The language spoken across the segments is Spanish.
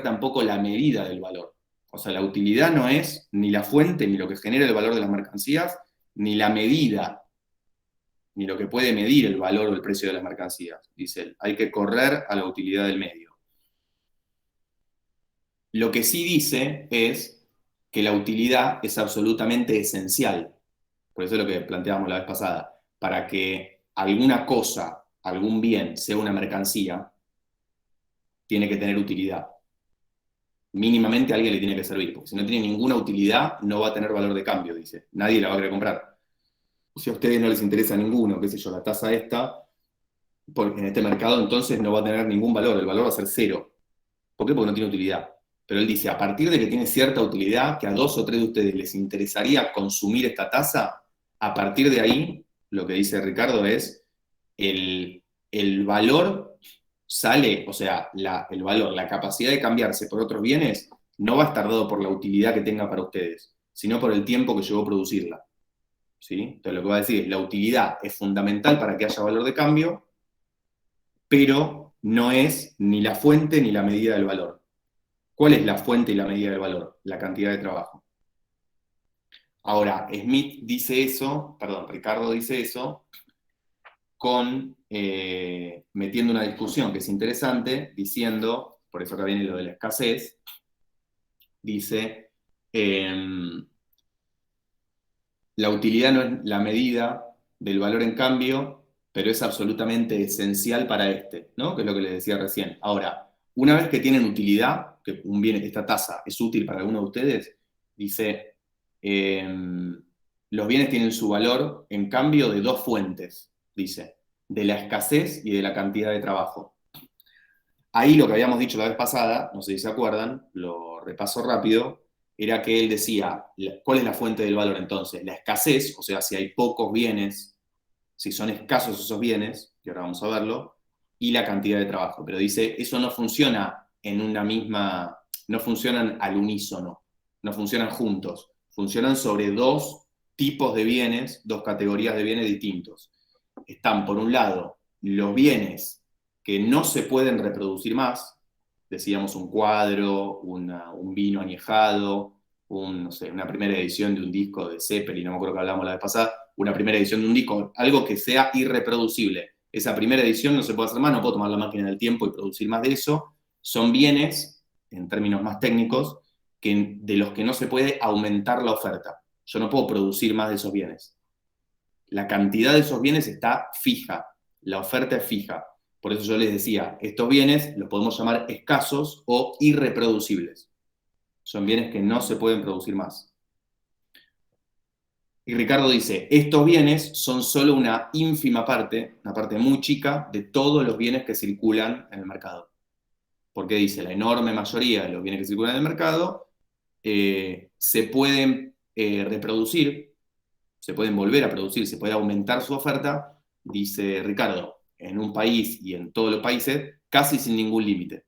tampoco la medida del valor. O sea, la utilidad no es ni la fuente, ni lo que genera el valor de las mercancías, ni la medida, ni lo que puede medir el valor o el precio de las mercancías. Dice él, hay que correr a la utilidad del medio. Lo que sí dice es que la utilidad es absolutamente esencial. Por eso es lo que planteábamos la vez pasada. Para que alguna cosa, algún bien, sea una mercancía, tiene que tener utilidad. Mínimamente a alguien le tiene que servir, porque si no tiene ninguna utilidad, no va a tener valor de cambio, dice. Nadie la va a querer comprar. Si a ustedes no les interesa ninguno, qué sé yo, la tasa esta, en este mercado entonces no va a tener ningún valor, el valor va a ser cero. ¿Por qué? Porque no tiene utilidad. Pero él dice, a partir de que tiene cierta utilidad, que a 2 o 3 de ustedes les interesaría consumir esta tasa, a partir de ahí, lo que dice Ricardo es, el, el valor sale, o sea, el valor, la capacidad de cambiarse por otros bienes, no va a estar dado por la utilidad que tenga para ustedes, sino por el tiempo que llevó a producirla. ¿Sí? Entonces lo que va a decir es, la utilidad es fundamental para que haya valor de cambio, pero no es ni la fuente ni la medida del valor. ¿Cuál es la fuente y la medida del valor? La cantidad de trabajo. Ahora, Smith dice eso, perdón, Ricardo dice eso, metiendo una discusión que es interesante, diciendo, por eso acá viene lo de la escasez, dice, la utilidad no es la medida del valor en cambio, pero es absolutamente esencial para este, ¿no? Que es lo que les decía recién. Ahora, una vez que tienen utilidad, que un bien, esta tasa es útil para alguno de ustedes, dice, eh, los bienes tienen su valor en cambio de 2 fuentes, dice, de la escasez y de la cantidad de trabajo. Ahí lo que habíamos dicho la vez pasada, no sé si se acuerdan, lo repaso rápido, era que él decía, ¿cuál es la fuente del valor entonces? La escasez, o sea, si hay pocos bienes, si son escasos esos bienes, que ahora vamos a verlo, y la cantidad de trabajo. Pero dice, eso no funciona en una misma, no funcionan al unísono, no funcionan juntos, funcionan sobre 2 tipos de bienes, 2 categorías de bienes distintos. Están, por un lado, los bienes que no se pueden reproducir más, decíamos un cuadro, un vino añejado, no sé, una primera edición de un disco de Zeppelin, no me acuerdo que hablamos la vez pasada, una primera edición de un disco, algo que sea irreproducible. Esa primera edición no se puede hacer más, no puedo tomar la máquina del tiempo y producir más de eso. Son bienes, en términos más técnicos, de los que no se puede aumentar la oferta. Yo no puedo producir más de esos bienes. La cantidad de esos bienes está fija, la oferta es fija. Por eso yo les decía, estos bienes los podemos llamar escasos o irreproducibles. Son bienes que no se pueden producir más. Y Ricardo dice, estos bienes son solo una ínfima parte, una parte muy chica, de todos los bienes que circulan en el mercado. Porque dice, la enorme mayoría de los bienes que circulan en el mercado se pueden reproducir, se pueden volver a producir, se puede aumentar su oferta, dice Ricardo, en un país y en todos los países, casi sin ningún límite,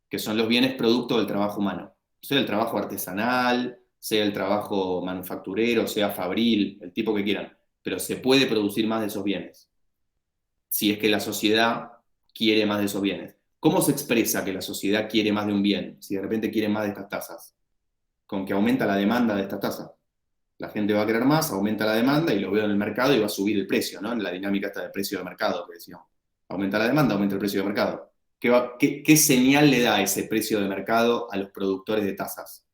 que son los bienes producto del trabajo humano, sea el trabajo artesanal, sea el trabajo manufacturero, sea fabril, el tipo que quieran, pero se puede producir más de esos bienes, si es que la sociedad quiere más de esos bienes. ¿Cómo se expresa que la sociedad quiere más de un bien, si de repente quiere más de estas tasas? Con que aumenta la demanda de estas tasas. La gente va a querer más, aumenta la demanda y lo veo en el mercado y va a subir el precio, ¿no? En la dinámica esta del precio de mercado que decíamos. Aumenta la demanda, aumenta el precio de mercado. ¿Qué señal le da ese precio de mercado a los productores de tazas?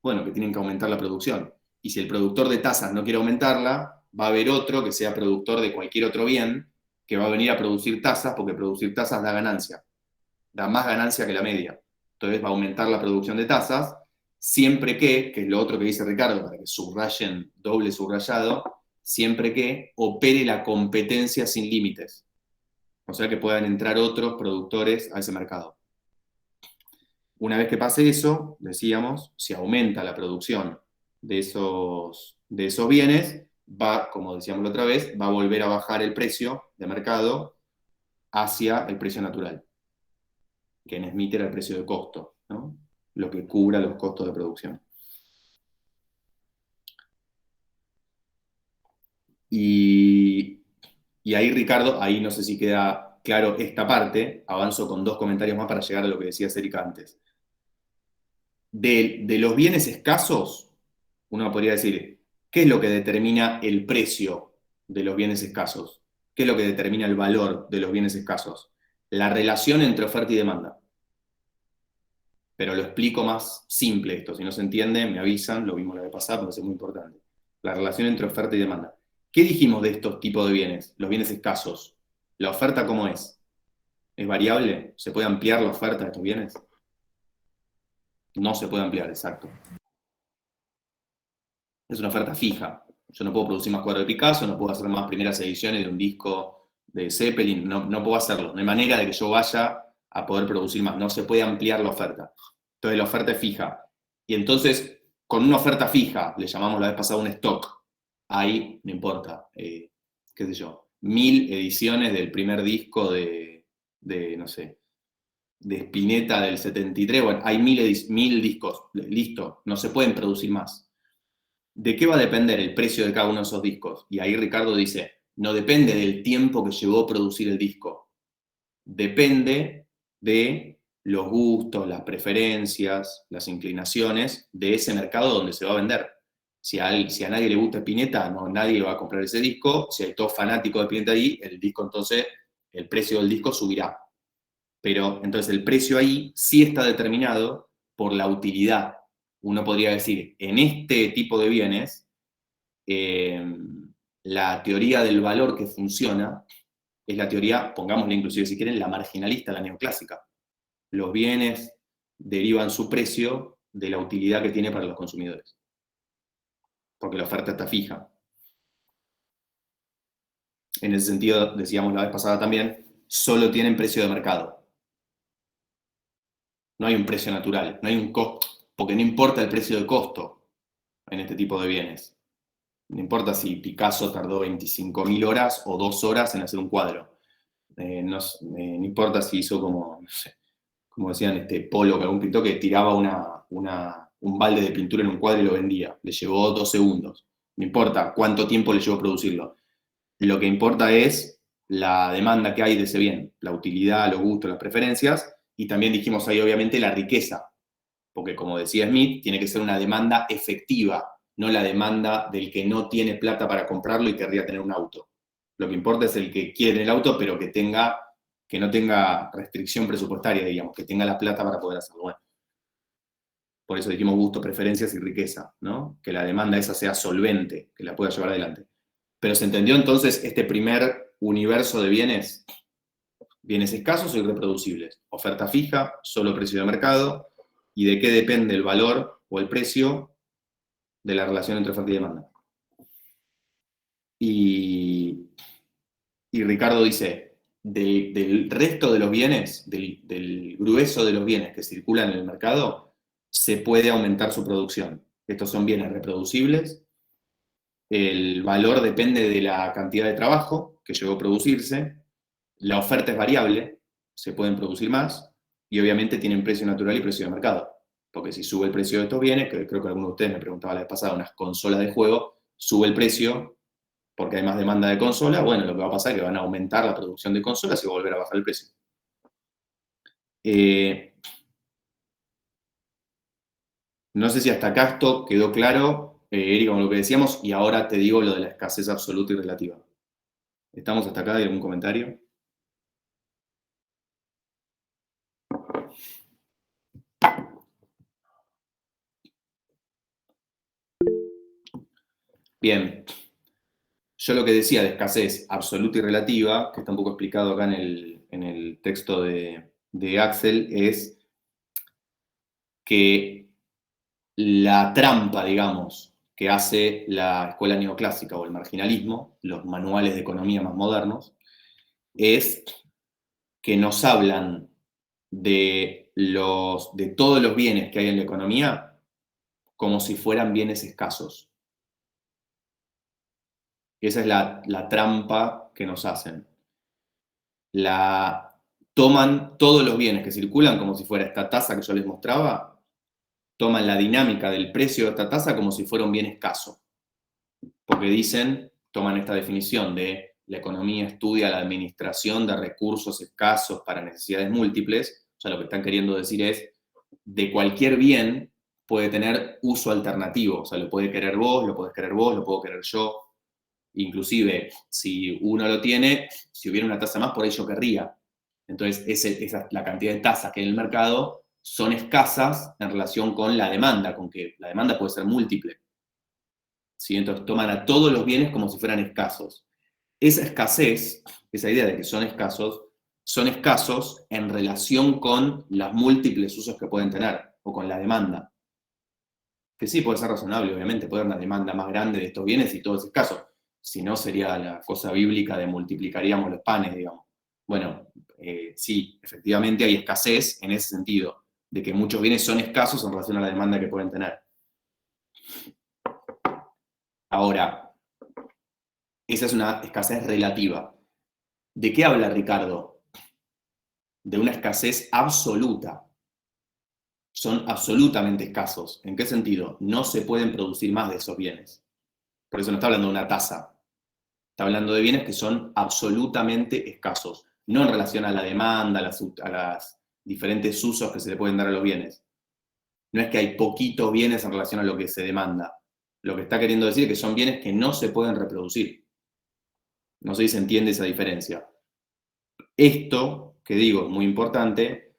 Bueno, que tienen que aumentar la producción. Y si el productor de tazas no quiere aumentarla, va a haber otro que sea productor de cualquier otro bien que va a venir a producir tazas porque producir tazas da ganancia. Da más ganancia que la media. Entonces va a aumentar la producción de tazas siempre que es lo otro que dice Ricardo, para que subrayen doble subrayado, siempre que opere la competencia sin límites. O sea que puedan entrar otros productores a ese mercado. Una vez que pase eso, decíamos, si aumenta la producción de esos bienes, va, como decíamos la otra vez, va a volver a bajar el precio de mercado hacia el precio natural, que en Smith era el precio de costo, ¿no? Lo que cubra los costos de producción. Y, y ahí, Ricardo, ahí no sé si queda claro esta parte, avanzo con 2 comentarios más para llegar a lo que decía Erika antes. De los bienes escasos, uno podría decir, ¿qué es lo que determina el precio de los bienes escasos? ¿Qué es lo que determina el valor de los bienes escasos? La relación entre oferta y demanda. Pero lo explico más simple esto. Si no se entiende, me avisan, lo vimos la vez pasada, pero es muy importante. La relación entre oferta y demanda. ¿Qué dijimos de estos tipos de bienes? Los bienes escasos. ¿La oferta cómo es? ¿Es variable? ¿Se puede ampliar la oferta de estos bienes? No se puede ampliar, exacto. Es una oferta fija. Yo no puedo producir más cuadros de Picasso, no puedo hacer más primeras ediciones de un disco de Zeppelin, no puedo hacerlo. No hay manera de que yo vaya a poder producir más. No se puede ampliar la oferta. Entonces la oferta es fija. Y entonces, con una oferta fija, le llamamos la vez pasada un stock. Ahí, no importa, qué sé yo, 1000 ediciones del primer disco no sé, de Spinetta del 73. Bueno, hay 1000 discos, listo, no se pueden producir más. ¿De qué va a depender el precio de cada uno de esos discos? Y ahí Ricardo dice, no depende del tiempo que llevó a producir el disco, depende de los gustos, las preferencias, las inclinaciones de ese mercado donde se va a vender. Si a nadie le gusta Spinetta, no, nadie va a comprar ese disco. Si hay todos fanáticos de Spinetta ahí, el disco entonces, el precio del disco subirá. Pero entonces el precio ahí sí está determinado por la utilidad. Uno podría decir, en este tipo de bienes, la teoría del valor que funciona es la teoría, pongámosle inclusive si quieren, la marginalista, la neoclásica. Los bienes derivan su precio de la utilidad que tiene para los consumidores, porque la oferta está fija. En ese sentido, decíamos la vez pasada también, solo tienen precio de mercado. No hay un precio natural, no hay un costo, porque no importa el precio de costo en este tipo de bienes. No importa si Picasso tardó 25.000 horas o 2 horas en hacer un cuadro. No importa si hizo como, no sé, como decían, Polo, que algún pintor que tiraba un balde de pintura en un cuadro y lo vendía. Le llevó 2 segundos. No importa cuánto tiempo le llevó producirlo. Lo que importa es la demanda que hay de ese bien, la utilidad, los gustos, las preferencias, y también dijimos ahí obviamente la riqueza, porque como decía Smith, tiene que ser una demanda efectiva, no la demanda del que no tiene plata para comprarlo y querría tener un auto. Lo que importa es el que quiere el auto, pero que no tenga restricción presupuestaria, digamos, que tenga la plata para poder hacerlo. Bueno, por eso dijimos gusto, preferencias y riqueza, ¿no? Que la demanda esa sea solvente, que la pueda llevar adelante. Pero se entendió entonces este primer universo de bienes, bienes escasos o irreproducibles, oferta fija, solo precio de mercado, y de qué depende el valor o el precio de la relación entre oferta y demanda. Y Ricardo dice, del resto de los bienes, del grueso de los bienes que circulan en el mercado, se puede aumentar su producción. Estos son bienes reproducibles, el valor depende de la cantidad de trabajo que llegó a producirse, la oferta es variable, se pueden producir más, y obviamente tienen precio natural y precio de mercado. Porque si sube el precio de estos bienes, que creo que alguno de ustedes me preguntaba la vez pasada, unas consolas de juego, sube el precio porque hay más demanda de consola, bueno, lo que va a pasar es que van a aumentar la producción de consolas y va a volver a bajar el precio. No sé si hasta acá esto quedó claro, Erika, con lo que decíamos, y ahora te digo lo de la escasez absoluta y relativa. ¿Estamos hasta acá? ¿Hay algún comentario? Bien. Yo lo que decía de escasez absoluta y relativa, que está un poco explicado acá en el texto de Axel, es que la trampa, digamos, que hace la escuela neoclásica o el marginalismo, los manuales de economía más modernos, es que nos hablan de todos los bienes que hay en la economía como si fueran bienes escasos. Y esa es la trampa que nos hacen. Toman todos los bienes que circulan como si fuera esta tasa que yo les mostraba, toman la dinámica del precio de esta tasa como si fuera un bien escaso. Porque dicen, toman esta definición de la economía estudia la administración de recursos escasos para necesidades múltiples, o sea, lo que están queriendo decir es, de cualquier bien puede tener uso alternativo, o sea, lo puede querer vos, lo podés querer vos, lo puedo querer yo. Inclusive, si uno lo tiene, si hubiera una tasa más, por ahí yo querría. Entonces, la cantidad de tasas que hay en el mercado son escasas en relación con la demanda, con que la demanda puede ser múltiple. ¿Sí? Entonces, toman a todos los bienes como si fueran escasos. Esa escasez, esa idea de que son escasos en relación con los múltiples usos que pueden tener, o con la demanda. Que sí, puede ser razonable, obviamente, puede haber una demanda más grande de estos bienes y todo es escaso. Si no, sería la cosa bíblica de multiplicaríamos los panes, digamos. Bueno, sí, efectivamente hay escasez en ese sentido, de que muchos bienes son escasos en relación a la demanda que pueden tener. Ahora, esa es una escasez relativa. ¿De qué habla Ricardo? De una escasez absoluta. Son absolutamente escasos. ¿En qué sentido? No se pueden producir más de esos bienes. Por eso no está hablando de una tasa. Está hablando de bienes que son absolutamente escasos. No en relación a la demanda, a los diferentes usos que se le pueden dar a los bienes. No es que hay poquitos bienes en relación a lo que se demanda. Lo que está queriendo decir es que son bienes que no se pueden reproducir. No sé si se entiende esa diferencia. Esto, que digo, es muy importante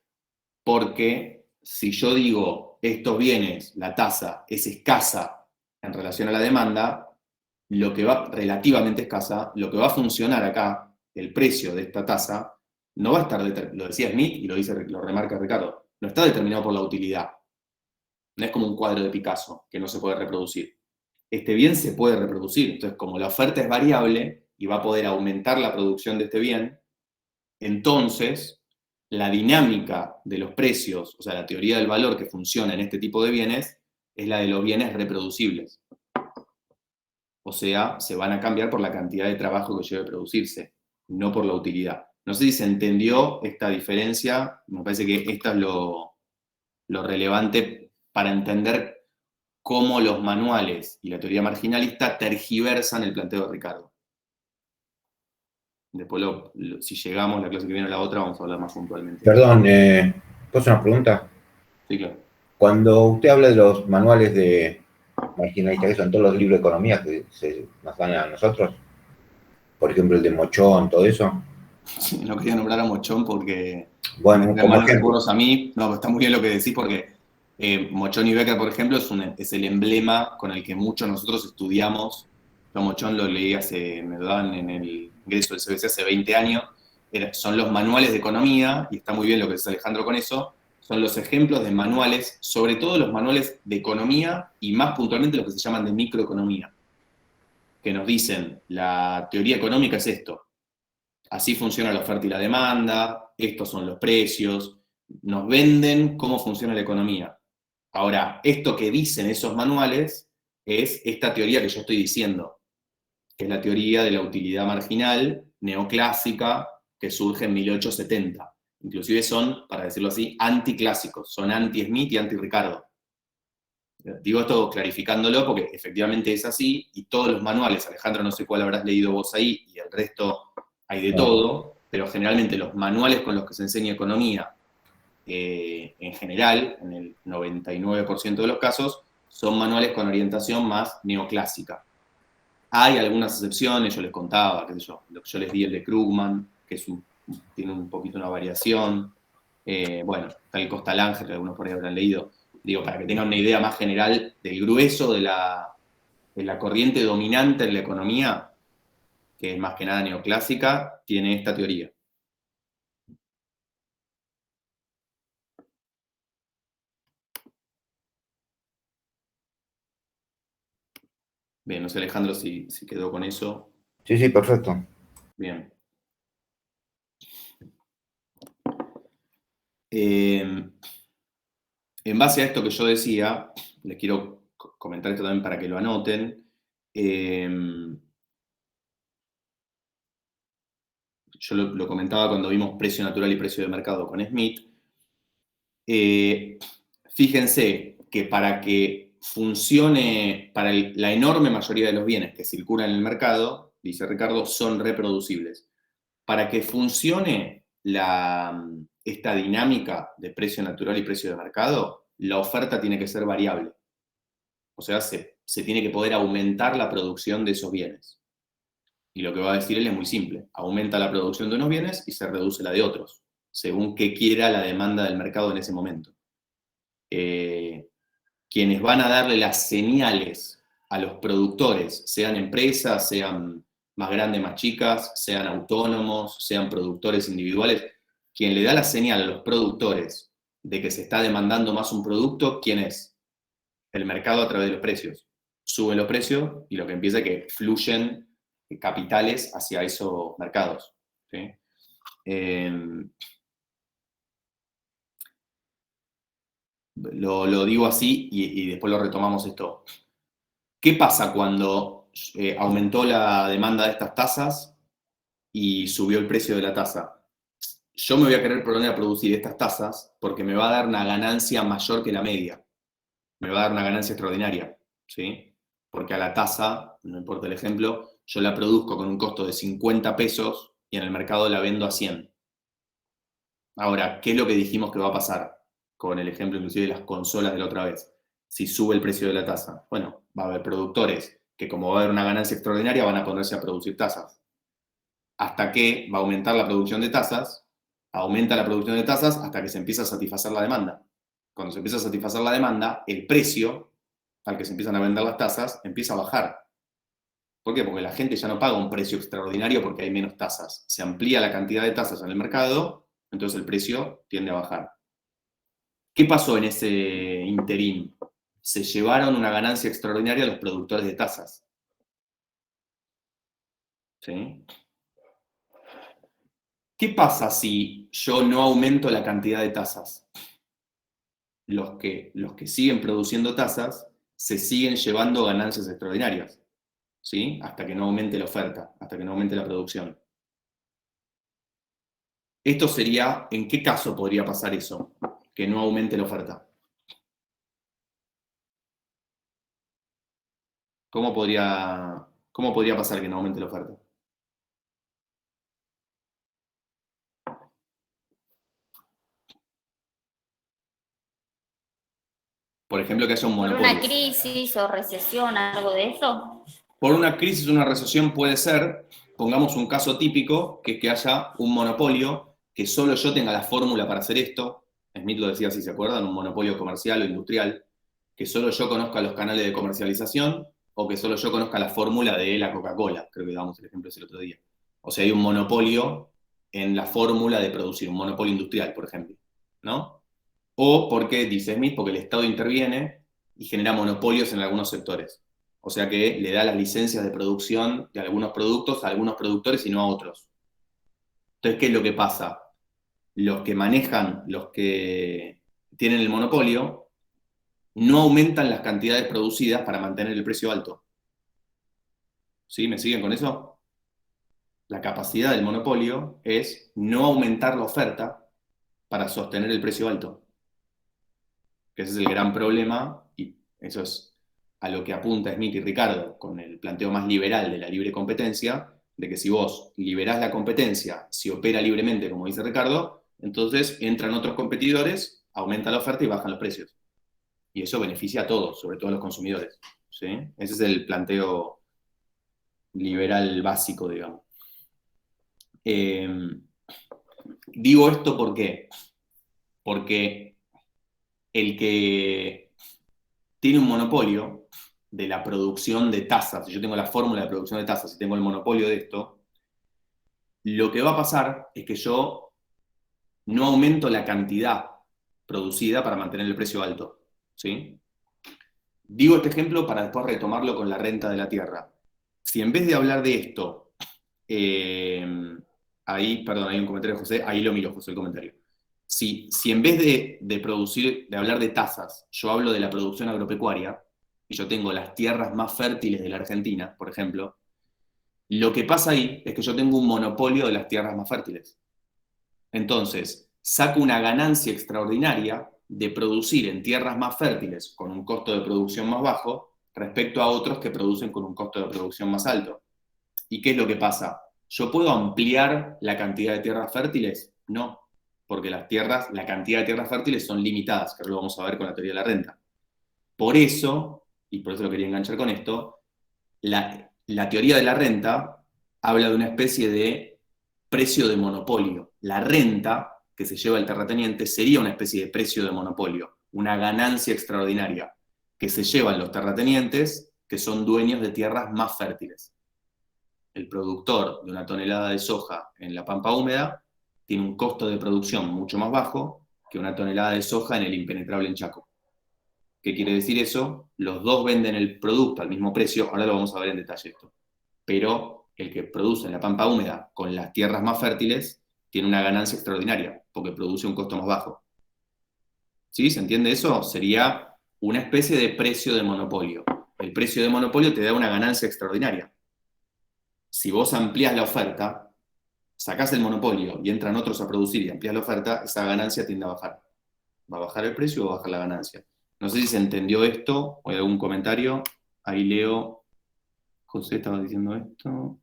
porque si yo digo estos bienes, la tasa es escasa en relación a la demanda, lo que va relativamente escasa, lo que va a funcionar acá, el precio de esta tasa, no va a estar, lo decía Smith y lo remarca Ricardo, no está determinado por la utilidad. No es como un cuadro de Picasso que no se puede reproducir. Este bien se puede reproducir, entonces como la oferta es variable y va a poder aumentar la producción de este bien, entonces la dinámica de los precios, o sea, la teoría del valor que funciona en este tipo de bienes, es la de los bienes reproducibles. O sea, se van a cambiar por la cantidad de trabajo que lleve a producirse, no por la utilidad. No sé si se entendió esta diferencia, me parece que esto es lo relevante para entender cómo los manuales y la teoría marginalista tergiversan el planteo de Ricardo. Después, si llegamos a la clase que viene a la otra, vamos a hablar más puntualmente. Perdón, ¿puedo hacer una pregunta? Sí, claro. Cuando usted habla de los manuales de marginalista, que son todos los libros de economía que nos dan a nosotros, por ejemplo, el de Mochón, todo eso. Sí, no quería nombrar a Mochón porque me Bueno, trae como malos ejemplo. recuerdos a mí. No, está muy bien lo que decís porque Mochón y Becker, por ejemplo, es el emblema con el que muchos nosotros estudiamos. Yo Mochón lo leí me lo daban en el ingreso del CBC hace 20 años. Son los manuales de economía, y está muy bien lo que dice Alejandro con eso, son los ejemplos de manuales, sobre todo los manuales de economía y más puntualmente los que se llaman de microeconomía, que nos dicen, la teoría económica es esto, así funciona la oferta y la demanda, estos son los precios, nos venden cómo funciona la economía. Ahora, esto que dicen esos manuales es esta teoría que yo estoy diciendo, que es la teoría de la utilidad marginal neoclásica que surge en 1870. Inclusive son, para decirlo así, anticlásicos, son anti-Smith y anti-Ricardo. Digo esto clarificándolo porque efectivamente es así y todos los manuales, Alejandro, no sé cuál habrás leído vos ahí y el resto hay de No. todo, pero generalmente los manuales con los que se enseña economía en general, en el 99% de los casos, son manuales con orientación más neoclásica. Hay algunas excepciones, yo les contaba, qué sé yo, lo que yo les di el de Krugman, que tiene un poquito una variación. Bueno, está el Costa Lange, que algunos por ahí habrán leído. Digo, para que tengan una idea más general del grueso de la corriente dominante en la economía, que es más que nada neoclásica, tiene esta teoría. Bien, no sé Alejandro si quedó con eso. Sí, sí, perfecto. Bien. En base a esto que yo decía, les quiero comentar esto también para que lo anoten. Yo lo comentaba cuando vimos precio natural y precio de mercado con Smith. Fíjense que para que funcione, para la enorme mayoría de los bienes que circulan en el mercado, dice Ricardo, son reproducibles. Para que funcione esta dinámica de precio natural y precio de mercado, la oferta tiene que ser variable. O sea, se tiene que poder aumentar la producción de esos bienes. Y lo que va a decir él es muy simple. Aumenta la producción de unos bienes y se reduce la de otros, según que quiera la demanda del mercado en ese momento. Quienes van a darle las señales a los productores, sean empresas, sean más grandes, más chicas, sean autónomos, sean productores individuales, quien le da la señal a los productores de que se está demandando más un producto, ¿quién es? El mercado a través de los precios. Suben los precios y lo que empieza es que fluyen capitales hacia esos mercados. ¿Sí? Lo digo así y después lo retomamos esto. ¿Qué pasa cuando aumentó la demanda de estas tasas y subió el precio de la tasa? Yo me voy a querer poner a producir estas tasas porque me va a dar una ganancia mayor que la media. Me va a dar una ganancia extraordinaria, ¿sí? Porque a la tasa, no importa el ejemplo, yo la produzco con un costo de 50 pesos y en el mercado la vendo a 100. Ahora, ¿qué es lo que dijimos que va a pasar? Con el ejemplo inclusive de las consolas de la otra vez. Si sube el precio de la tasa, bueno, va a haber productores que como va a haber una ganancia extraordinaria van a ponerse a producir tasas. Hasta que va a aumentar la producción de tasas, aumenta la producción de tasas hasta que se empieza a satisfacer la demanda. Cuando se empieza a satisfacer la demanda, el precio al que se empiezan a vender las tasas empieza a bajar. ¿Por qué? Porque la gente ya no paga un precio extraordinario porque hay menos tasas. Se amplía la cantidad de tasas en el mercado, entonces el precio tiende a bajar. ¿Qué pasó en ese interín? Se llevaron una ganancia extraordinaria los productores de tasas. ¿Sí? ¿Qué pasa si yo no aumento la cantidad de tasas? Los que siguen produciendo tasas se siguen llevando ganancias extraordinarias, ¿sí? Hasta que no aumente la oferta, hasta que no aumente la producción. Esto sería, ¿en qué caso podría pasar eso? Que no aumente la oferta. ¿Cómo podría pasar que no aumente la oferta? Por ejemplo, que haya un ¿Por monopolio. una crisis o recesión, algo de eso? Por una crisis o una recesión puede ser, pongamos un caso típico, que es que haya un monopolio, que solo yo tenga la fórmula para hacer esto. Smith lo decía, si se acuerdan, un monopolio comercial o industrial, que solo yo conozca los canales de comercialización o que solo yo conozca la fórmula de la Coca-Cola. Creo que damos el ejemplo ese el otro día. O sea, hay un monopolio en la fórmula de producir, un monopolio industrial, por ejemplo, ¿no? O porque, dice Smith, porque el Estado interviene y genera monopolios en algunos sectores. O sea que le da las licencias de producción de algunos productos a algunos productores y no a otros. Entonces, ¿qué es lo que pasa? Los que manejan, los que tienen el monopolio, no aumentan las cantidades producidas para mantener el precio alto. ¿Sí? ¿Me siguen con eso? La capacidad del monopolio es no aumentar la oferta para sostener el precio alto. Ese es el gran problema, y eso es a lo que apunta Smith y Ricardo con el planteo más liberal de la libre competencia, de que si vos liberás la competencia, si opera libremente, como dice Ricardo, entonces entran otros competidores, aumenta la oferta y bajan los precios. Y eso beneficia a todos, sobre todo a los consumidores. ¿Sí? Ese es el planteo liberal básico, digamos. Digo esto ¿por qué? Porque el que tiene un monopolio de la producción de tasas, si yo tengo la fórmula de producción de tasas y tengo el monopolio de esto, lo que va a pasar es que yo no aumento la cantidad producida para mantener el precio alto. ¿Sí? Digo este ejemplo para después retomarlo con la renta de la tierra. Si en vez de hablar de esto, ahí, perdón, hay un comentario de José, ahí lo miro, José, el comentario. Si en vez de hablar de tasas, yo hablo de la producción agropecuaria, y yo tengo las tierras más fértiles de la Argentina, por ejemplo, lo que pasa ahí es que yo tengo un monopolio de las tierras más fértiles. Entonces, saco una ganancia extraordinaria de producir en tierras más fértiles con un costo de producción más bajo respecto a otros que producen con un costo de producción más alto. ¿Y qué es lo que pasa? ¿Yo puedo ampliar la cantidad de tierras fértiles? No, porque la cantidad de tierras fértiles son limitadas, que ahora lo vamos a ver con la teoría de la renta. Por eso, y por eso lo quería enganchar con esto, la teoría de la renta habla de una especie de precio de monopolio. La renta que se lleva el terrateniente sería una especie de precio de monopolio, una ganancia extraordinaria que se llevan los terratenientes que son dueños de tierras más fértiles. El productor de una tonelada de soja en la pampa húmeda tiene un costo de producción mucho más bajo que una tonelada de soja en el impenetrable en Chaco. ¿Qué quiere decir eso? Los dos venden el producto al mismo precio, ahora lo vamos a ver en detalle esto, pero el que produce en la pampa húmeda con las tierras más fértiles tiene una ganancia extraordinaria, porque produce un costo más bajo. ¿Sí? ¿Se entiende eso? Sería una especie de precio de monopolio. El precio de monopolio te da una ganancia extraordinaria. Si vos amplías la oferta, sacás el monopolio y entran otros a producir y amplías la oferta, esa ganancia tiende a bajar. ¿Va a bajar el precio o va a bajar la ganancia? No sé si se entendió esto o hay algún comentario. Ahí leo. José estaba diciendo esto.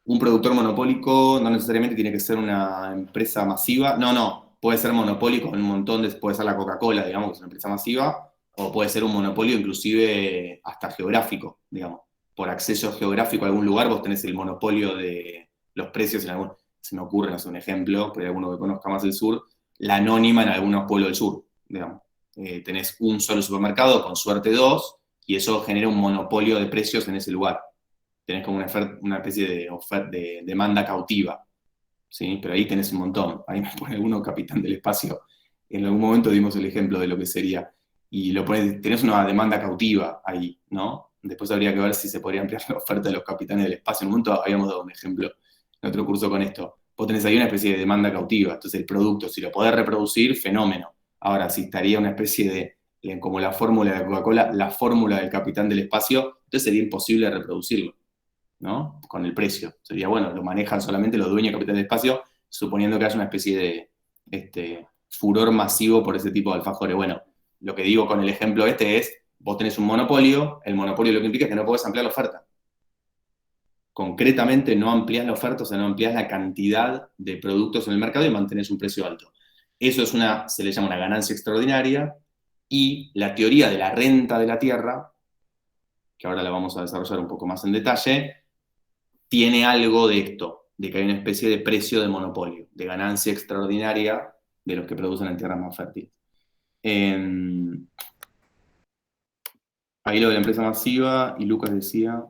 Un productor monopólico no necesariamente tiene que ser una empresa masiva. No. Puede ser monopólico en un montón puede ser la Coca-Cola, digamos, que es una empresa masiva, o puede ser un monopolio inclusive hasta geográfico, digamos. Por acceso geográfico a algún lugar vos tenés el monopolio de los precios en algún... Se me ocurre, no sé, un ejemplo, pero hay alguno que conozca más el sur, la Anónima en algunos pueblos del sur, digamos. Tenés un solo supermercado, con suerte dos, y eso genera un monopolio de precios en ese lugar. Tenés como una especie de demanda cautiva, ¿sí? Pero ahí tenés un montón. Ahí me pone alguno Capitán del Espacio. En algún momento dimos el ejemplo de lo que sería. Y tenés una demanda cautiva ahí, ¿no? Después habría que ver si se podría ampliar la oferta de los Capitanes del Espacio. En un momento habíamos dado un ejemplo en otro curso con esto. Vos tenés ahí una especie de demanda cautiva. Entonces el producto, si lo podés reproducir, fenómeno. Ahora, si estaría una especie de, como la fórmula de Coca-Cola, la fórmula del Capitán del Espacio, entonces sería imposible reproducirlo, ¿no? Con el precio. Sería, bueno, lo manejan solamente los dueños de capital de espacio, suponiendo que haya una especie de furor masivo por ese tipo de alfajores. Bueno, lo que digo con el ejemplo es, vos tenés un monopolio, el monopolio lo que implica es que no podés ampliar la oferta. Concretamente no ampliás la oferta, o sea, no ampliás la cantidad de productos en el mercado y mantenés un precio alto. Eso se le llama una ganancia extraordinaria, y la teoría de la renta de la tierra, que ahora la vamos a desarrollar un poco más en detalle, tiene algo de esto, de que hay una especie de precio de monopolio, de ganancia extraordinaria de los que producen en tierras más fértiles. Ahí lo de la empresa masiva, y Lucas decía,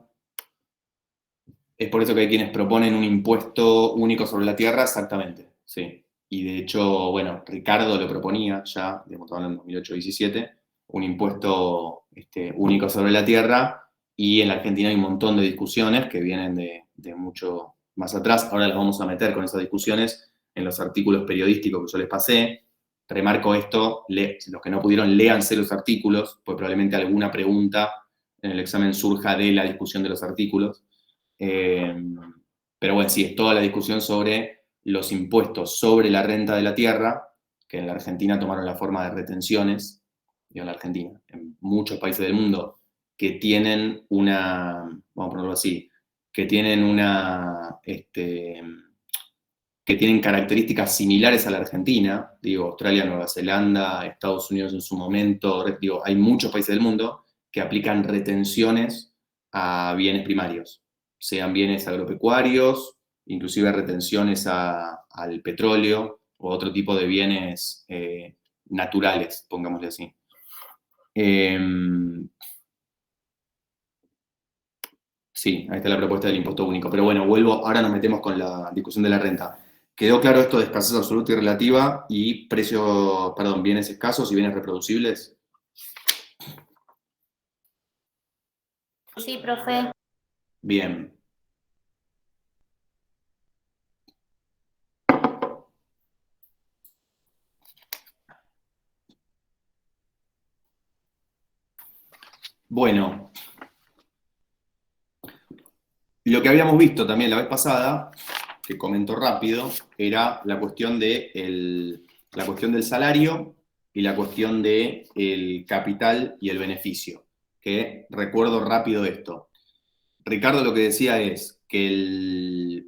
es por eso que hay quienes proponen un impuesto único sobre la tierra, exactamente, sí. Y de hecho, bueno, Ricardo lo proponía ya, digamos, en 2008-17, un impuesto único sobre la tierra, y en la Argentina hay un montón de discusiones que vienen de mucho más atrás. Ahora las vamos a meter con esas discusiones en los artículos periodísticos que yo les pasé. Remarco esto, los que no pudieron, léanse los artículos, pues probablemente alguna pregunta en el examen surja de la discusión de los artículos. Pero bueno, sí, es toda la discusión sobre los impuestos sobre la renta de la tierra, que en la Argentina tomaron la forma de retenciones, digo en la Argentina, en muchos países del mundo, que tienen vamos a ponerlo así, que tienen que tienen características similares a la Argentina, digo, Australia, Nueva Zelanda, Estados Unidos en su momento, digo, hay muchos países del mundo que aplican retenciones a bienes primarios, sean bienes agropecuarios, inclusive retenciones al petróleo o otro tipo de bienes naturales, pongámosle así. Sí, ahí está la propuesta del impuesto único. Pero bueno, ahora nos metemos con la discusión de la renta. ¿Quedó claro esto de escasez absoluta y relativa y bienes escasos y bienes reproducibles? Sí, profe. Bien. Bueno, lo que habíamos visto también la vez pasada, que comento rápido, era la cuestión del salario y la cuestión del capital y el beneficio, que recuerdo rápido esto. Ricardo lo que decía es que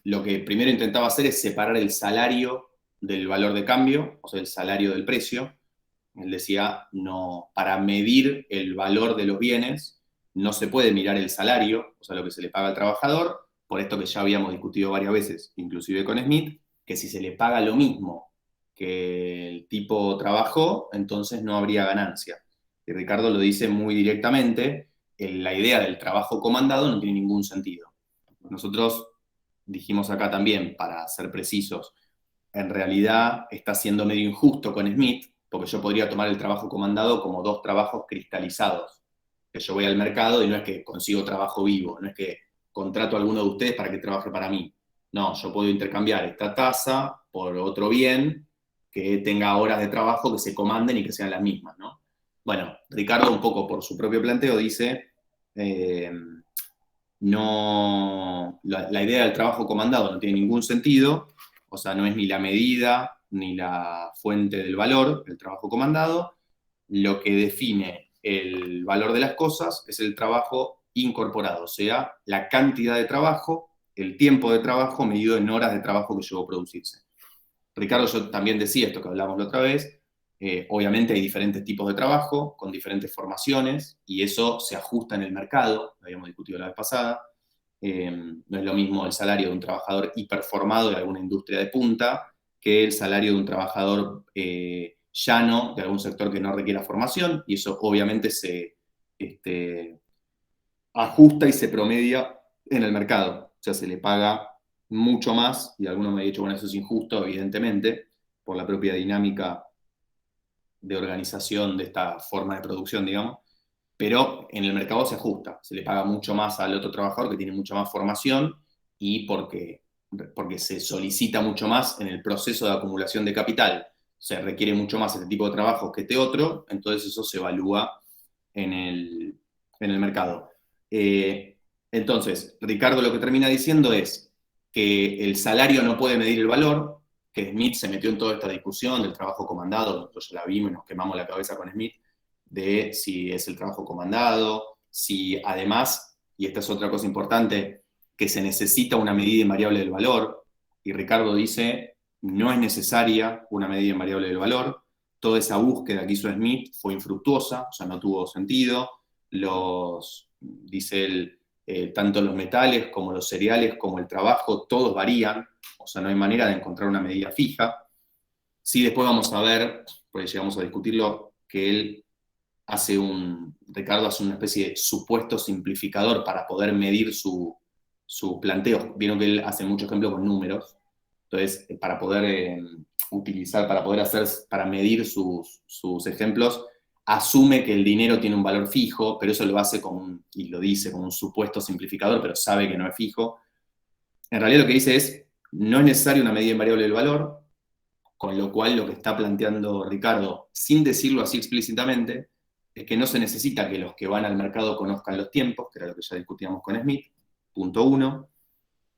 lo que primero intentaba hacer es separar el salario del valor de cambio, o sea, el salario del precio. Él decía, no, para medir el valor de los bienes no se puede mirar el salario, o sea, lo que se le paga al trabajador, por esto que ya habíamos discutido varias veces, inclusive con Smith, que si se le paga lo mismo que el tipo trabajó, entonces no habría ganancia. Y Ricardo lo dice muy directamente, la idea del trabajo comandado no tiene ningún sentido. Nosotros dijimos acá también, para ser precisos, en realidad está siendo medio injusto con Smith, porque yo podría tomar el trabajo comandado como dos trabajos cristalizados, que yo voy al mercado y no es que consigo trabajo vivo, no es que contrato a alguno de ustedes para que trabaje para mí. No, yo puedo intercambiar esta tasa por otro bien que tenga horas de trabajo que se comanden y que sean las mismas, ¿no? Bueno, Ricardo un poco por su propio planteo dice, no, la idea del trabajo comandado no tiene ningún sentido, o sea, no es ni la medida ni la fuente del valor, el trabajo comandado. Lo que define el valor de las cosas es el trabajo incorporado, o sea, la cantidad de trabajo, el tiempo de trabajo medido en horas de trabajo que llevó a producirse. Ricardo, yo también decía esto que hablamos la otra vez, obviamente hay diferentes tipos de trabajo, con diferentes formaciones, y eso se ajusta en el mercado, lo habíamos discutido la vez pasada. No es lo mismo el salario de un trabajador hiperformado de alguna industria de punta que el salario de un trabajador llano de algún sector que no requiera formación, y eso obviamente se ajusta y se promedia en el mercado. O sea, se le paga mucho más, y algunos me han dicho, bueno, eso es injusto, evidentemente, por la propia dinámica de organización de esta forma de producción, digamos, pero en el mercado se ajusta, se le paga mucho más al otro trabajador que tiene mucha más formación y porque se solicita mucho más en el proceso de acumulación de capital, se requiere mucho más este tipo de trabajo que este otro, entonces eso se evalúa en el mercado. Entonces, Ricardo lo que termina diciendo es que el salario no puede medir el valor, que Smith se metió en toda esta discusión del trabajo comandado, nosotros ya la vimos y nos quemamos la cabeza con Smith, de si es el trabajo comandado, si además, y esta es otra cosa importante, que se necesita una medida invariable del valor, y Ricardo dice, no es necesaria una medida invariable del valor, toda esa búsqueda que hizo Smith fue infructuosa, o sea, no tuvo sentido, dice él, tanto los metales como los cereales como el trabajo, todos varían, o sea, no hay manera de encontrar una medida fija. Sí, después vamos a ver, porque llegamos a discutirlo, que Ricardo hace una especie de supuesto simplificador para poder medir su planteo. Vieron que él hace mucho ejemplo con números, entonces para poder para medir sus ejemplos, asume que el dinero tiene un valor fijo, pero eso lo hace y lo dice como un supuesto simplificador, pero sabe que no es fijo. En realidad lo que dice es, no es necesaria una medida invariable del valor, con lo cual lo que está planteando Ricardo, sin decirlo así explícitamente, es que no se necesita que los que van al mercado conozcan los tiempos, que era lo que ya discutíamos con Smith, punto uno.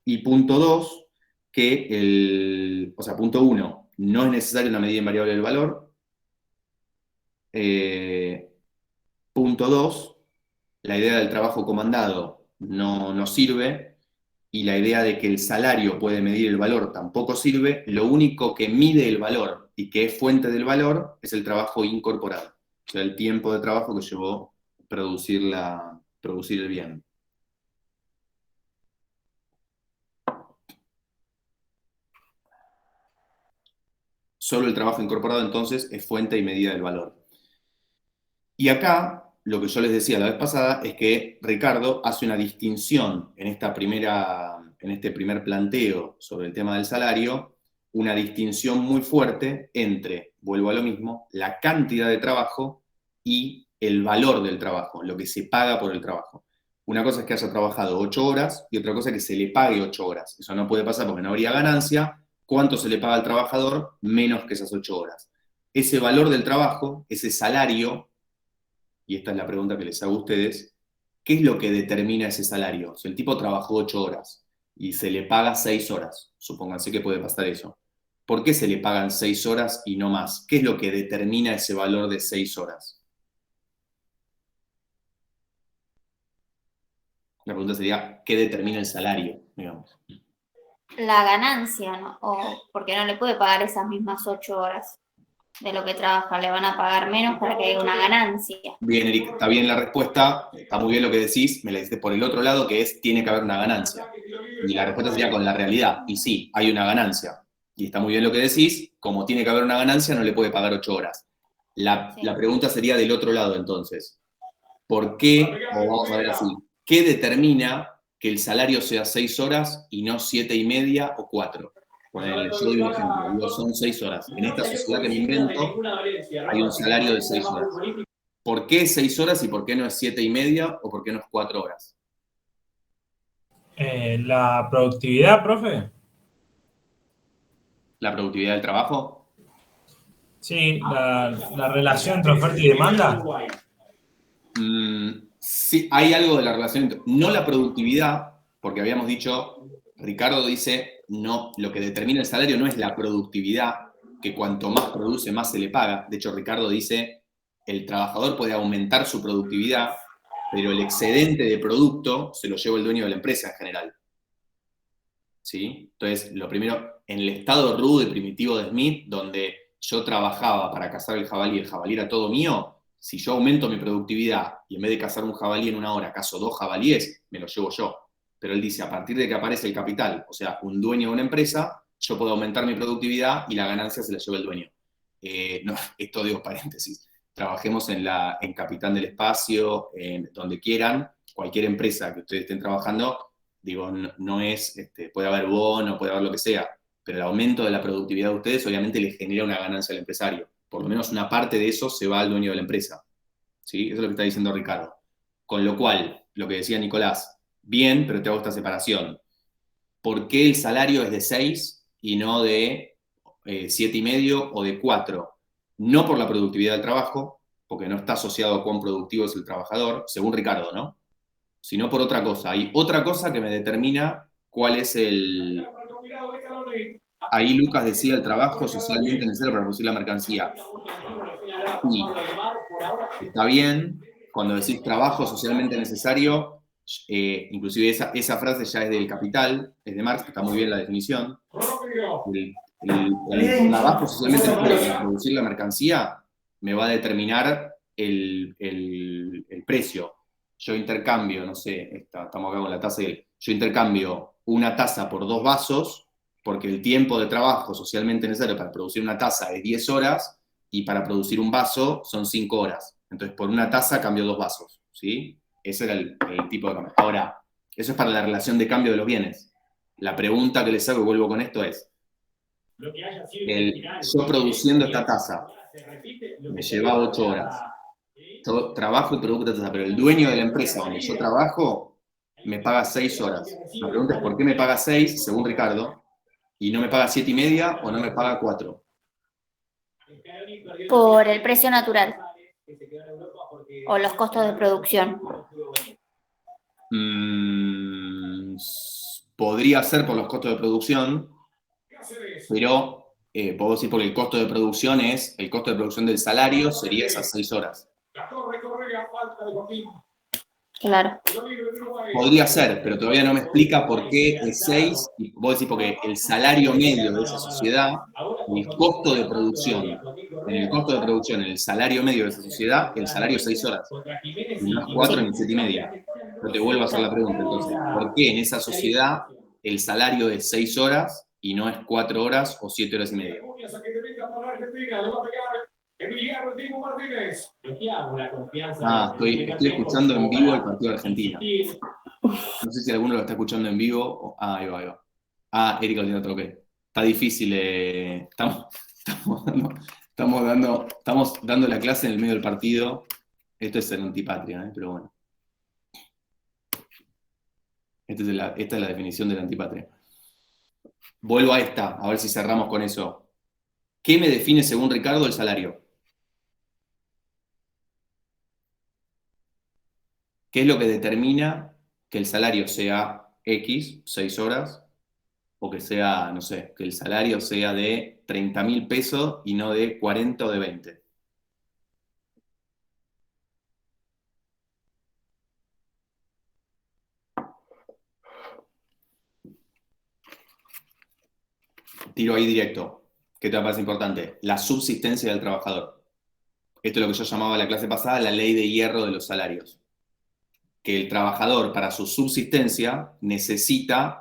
Y punto dos, punto uno, no es necesaria una medida invariable del valor. Punto dos, la idea del trabajo comandado no sirve, y la idea de que el salario puede medir el valor tampoco sirve. Lo único que mide el valor y que es fuente del valor es el trabajo incorporado, o sea, el tiempo de trabajo que llevó producir el bien. Solo el trabajo incorporado entonces es fuente y medida del valor. Y acá, lo que yo les decía la vez pasada es que Ricardo hace una distinción en este primer planteo sobre el tema del salario, una distinción muy fuerte entre, vuelvo a lo mismo, la cantidad de trabajo y el valor del trabajo, lo que se paga por el trabajo. Una cosa es que haya trabajado 8 horas y otra cosa es que se le pague 8 horas. Eso no puede pasar porque no habría ganancia. ¿Cuánto se le paga al trabajador? Menos que esas 8 horas. Ese valor del trabajo, ese salario, y esta es la pregunta que les hago a ustedes, ¿qué es lo que determina ese salario? Si el tipo trabajó 8 horas y se le paga 6 horas, supónganse que puede pasar eso, ¿Por qué se le pagan 6 horas y no más? ¿Qué es lo que determina ese valor de 6 horas? La pregunta sería, ¿qué determina el salario, digamos? La ganancia, ¿no? O porque no le puede pagar esas mismas 8 horas de lo que trabaja, le van a pagar menos para que haya una ganancia. Bien, Eric, está bien la respuesta, está muy bien lo que decís, me la dices por el otro lado, que es, tiene que haber una ganancia. Y la respuesta sería con la realidad, y sí, hay una ganancia. Y está muy bien lo que decís, como tiene que haber una ganancia, no le puede pagar 8 horas. La pregunta sería del otro lado, entonces. ¿Por qué, o vamos a ver así, qué determina que el salario sea 6 horas y no 7:30 o 4? Ponele, yo doy un ejemplo, digo, son 6 horas. En esta sociedad que me invento, hay un salario de 6 horas. ¿Por qué 6 horas y por qué no es 7:30 o por qué no es 4 horas? La productividad, profe. ¿La productividad del trabajo? Sí, la relación entre oferta y demanda. Sí, hay algo de la relación, no la productividad, porque habíamos dicho, Ricardo dice, no, lo que determina el salario no es la productividad, que cuanto más produce, más se le paga. De hecho, Ricardo dice, el trabajador puede aumentar su productividad, pero el excedente de producto se lo lleva el dueño de la empresa en general. ¿Sí? Entonces, lo primero, en el estado rudo y primitivo de Smith, donde yo trabajaba para cazar el jabalí era todo mío, si yo aumento mi productividad y en vez de cazar un jabalí en 1 hora, cazo 2 jabalíes, me lo llevo yo. Pero él dice, a partir de que aparece el capital, o sea, un dueño de una empresa, yo puedo aumentar mi productividad y la ganancia se la lleva el dueño. No, esto digo paréntesis. Trabajemos en Capitán del Espacio, en donde quieran, cualquier empresa que ustedes estén trabajando, digo, no es, puede haber bono, puede haber lo que sea, pero el aumento de la productividad de ustedes obviamente les genera una ganancia al empresario. Por lo menos una parte de eso se va al dueño de la empresa. ¿Sí? Eso es lo que está diciendo Ricardo. Con lo cual, lo que decía Nicolás, bien, pero te hago esta separación. ¿Por qué el salario es de 6 y no de 7:30 o de 4? No por la productividad del trabajo, porque no está asociado a cuán productivo es el trabajador, según Ricardo, ¿no? Sino por otra cosa. Hay otra cosa que me determina cuál es el... Ahí Lucas decía el trabajo socialmente necesario para producir la mercancía. Sí, está bien. Cuando decís trabajo socialmente necesario, inclusive esa frase ya es del Capital, es de Marx, que está muy bien la definición. El trabajo socialmente necesario para producir la mercancía me va a determinar el precio. Yo intercambio, no sé, estamos acá con la taza yo intercambio una taza por 2 vasos, porque el tiempo de trabajo socialmente necesario para producir una taza es 10 horas y para producir un vaso son 5 horas. Entonces, por una taza cambio 2 vasos, ¿sí? Ese era el tipo de cambio. Ahora, eso es para la relación de cambio de los bienes. La pregunta que les hago, y vuelvo con esto, es, yo produciendo esta taza me lleva 8 horas. Yo trabajo y produzco esta taza, pero el dueño de la empresa donde yo trabajo me paga 6 horas. La pregunta es, ¿por qué me paga 6, según Ricardo, y no me paga 7:30 o no me paga 4? Por el precio natural o los costos de producción. Podría ser por los costos de producción, pero puedo decir porque el costo de producción del salario sería esas 6 horas. Claro. Podría ser, pero todavía no me explica por qué es 6, y vos decís porque el salario medio de esa sociedad, el costo de producción, en el salario medio de esa sociedad, el salario es 6 horas, y no es 4 ni 7:30. Yo te vuelvo a hacer la pregunta, entonces, ¿por qué en esa sociedad el salario es 6 horas y no es 4 horas o 7 horas y media? Estoy escuchando en vivo el partido de Argentina. No sé si alguno lo está escuchando en vivo. Ahí va, ahí va. Erika lo tiene otro que. Está difícil. Estamos dando la clase en el medio del partido. Esto es el antipatria, pero bueno. Esta es la definición de la antipatria. Vuelvo a esta, a ver si cerramos con eso. ¿Qué me define, según Ricardo, el salario? ¿Qué es lo que determina que el salario sea X, 6 horas, o que sea, no sé, que el salario sea de 30.000 pesos y no de 40 o de 20. Tiro ahí directo. ¿Qué te parece importante? La subsistencia del trabajador. Esto es lo que yo llamaba la clase pasada la ley de hierro de los salarios. Que el trabajador para su subsistencia necesita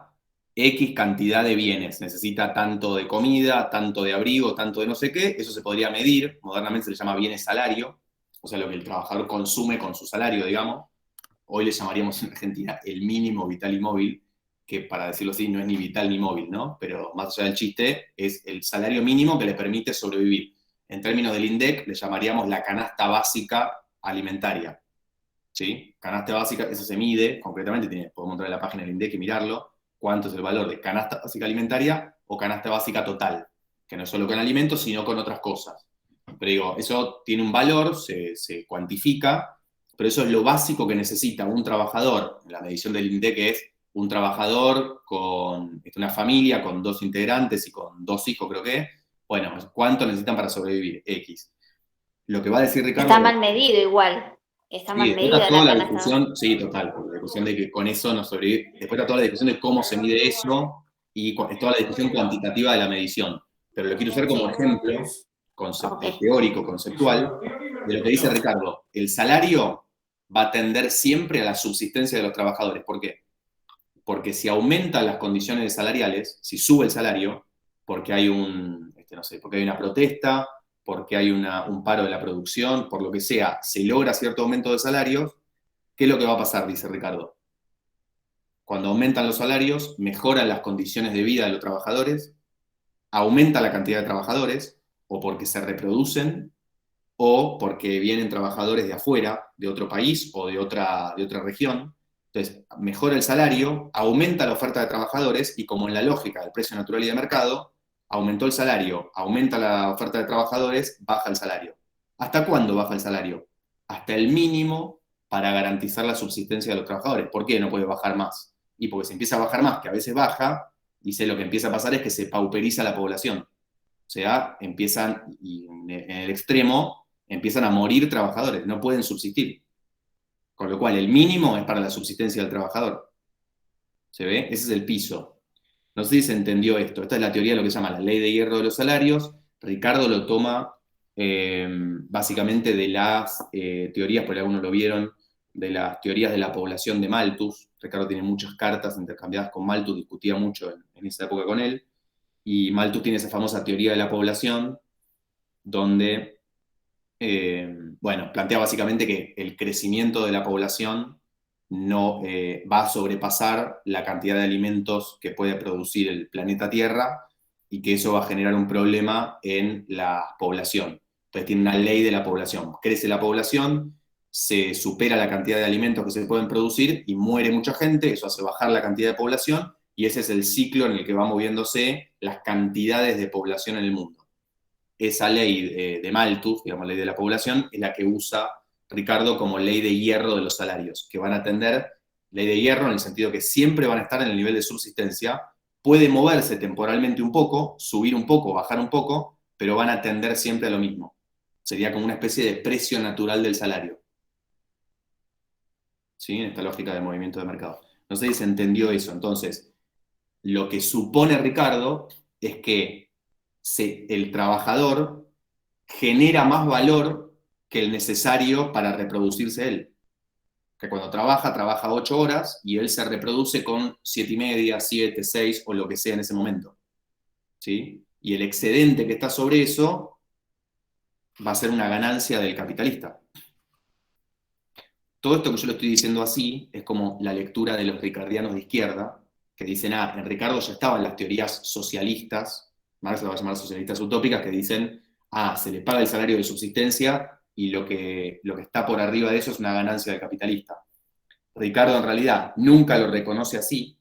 X cantidad de bienes, necesita tanto de comida, tanto de abrigo, tanto de no sé qué, eso se podría medir, modernamente se le llama bienes salario, o sea, lo que el trabajador consume con su salario, digamos. Hoy le llamaríamos en Argentina el mínimo vital y móvil, que para decirlo así no es ni vital ni móvil, ¿no? Pero más allá del chiste, es el salario mínimo que le permite sobrevivir. En términos del INDEC, le llamaríamos la canasta básica alimentaria. ¿Sí? Canasta básica, eso se mide concretamente, podemos entrar en la página del INDEC y mirarlo, cuánto es el valor de canasta básica alimentaria o canasta básica total, que no es solo con alimentos, sino con otras cosas. Pero digo, eso tiene un valor, se cuantifica, pero eso es lo básico que necesita un trabajador. La medición del INDEC es un trabajador con una familia, con 2 integrantes y con 2 hijos, creo que. Bueno, ¿cuánto necesitan para sobrevivir? X. Lo que va a decir Ricardo... Está mal medido igual. Está mal Sí, después medida está toda la la canasta. discusión, sí, total, la discusión de que con eso no sobrevive. Después está toda la discusión de cómo se mide eso y toda la discusión cuantitativa de la medición. Pero lo quiero usar como ejemplo teórico, conceptual, de lo que dice Ricardo. El salario va a tender siempre a la subsistencia de los trabajadores. ¿Por qué? Porque si aumentan las condiciones salariales, si sube el salario, porque hay porque hay una protesta, porque hay un paro de la producción, por lo que sea, se logra cierto aumento de salarios, ¿qué es lo que va a pasar? Dice Ricardo. Cuando aumentan los salarios, mejoran las condiciones de vida de los trabajadores, aumenta la cantidad de trabajadores, o porque se reproducen, o porque vienen trabajadores de afuera, de otro país o de otra región. Entonces, mejora el salario, aumenta la oferta de trabajadores y como en la lógica del precio natural y de mercado, aumentó el salario, aumenta la oferta de trabajadores, baja el salario. ¿Hasta cuándo baja el salario? Hasta el mínimo para garantizar la subsistencia de los trabajadores. ¿Por qué no puede bajar más? Y porque se empieza a bajar más, que a veces baja, y lo que empieza a pasar es que se pauperiza la población. O sea, empiezan, y en el extremo, empiezan a morir trabajadores, no pueden subsistir. Con lo cual, el mínimo es para la subsistencia del trabajador. ¿Se ve? Ese es el piso. No sé si se entendió esto. Esta es la teoría de lo que se llama la ley de hierro de los salarios. Ricardo lo toma básicamente de las teorías, por ahí algunos lo vieron, de las teorías de la población de Malthus. Ricardo tiene muchas cartas intercambiadas con Malthus, discutía mucho en esa época con él. Y Malthus tiene esa famosa teoría de la población, donde plantea básicamente que el crecimiento de la población no va a sobrepasar la cantidad de alimentos que puede producir el planeta Tierra y que eso va a generar un problema en la población. Entonces tiene una ley de la población. Crece la población, se supera la cantidad de alimentos que se pueden producir y muere mucha gente, eso hace bajar la cantidad de población y ese es el ciclo en el que van moviéndose las cantidades de población en el mundo. Esa ley de Malthus, digamos, ley de la población, es la que usa Ricardo como ley de hierro de los salarios, que van a tender, ley de hierro en el sentido que siempre van a estar en el nivel de subsistencia, puede moverse temporalmente un poco, subir un poco, bajar un poco, pero van a tender siempre a lo mismo. Sería como una especie de precio natural del salario. ¿Sí? En esta lógica de movimiento de mercado. No sé si se entendió eso. Entonces, lo que supone Ricardo es que el trabajador genera más valor que el necesario para reproducirse él. Que cuando trabaja 8 horas y él se reproduce con 7,5, 7, 6 o lo que sea en ese momento. ¿Sí? Y el excedente que está sobre eso va a ser una ganancia del capitalista. Todo esto que yo lo estoy diciendo así es como la lectura de los ricardianos de izquierda, que dicen, en Ricardo ya estaban las teorías socialistas, Marx lo va a llamar socialistas utópicas, que dicen, se le paga el salario de subsistencia y lo que está por arriba de eso es una ganancia del capitalista. Ricardo en realidad nunca lo reconoce así,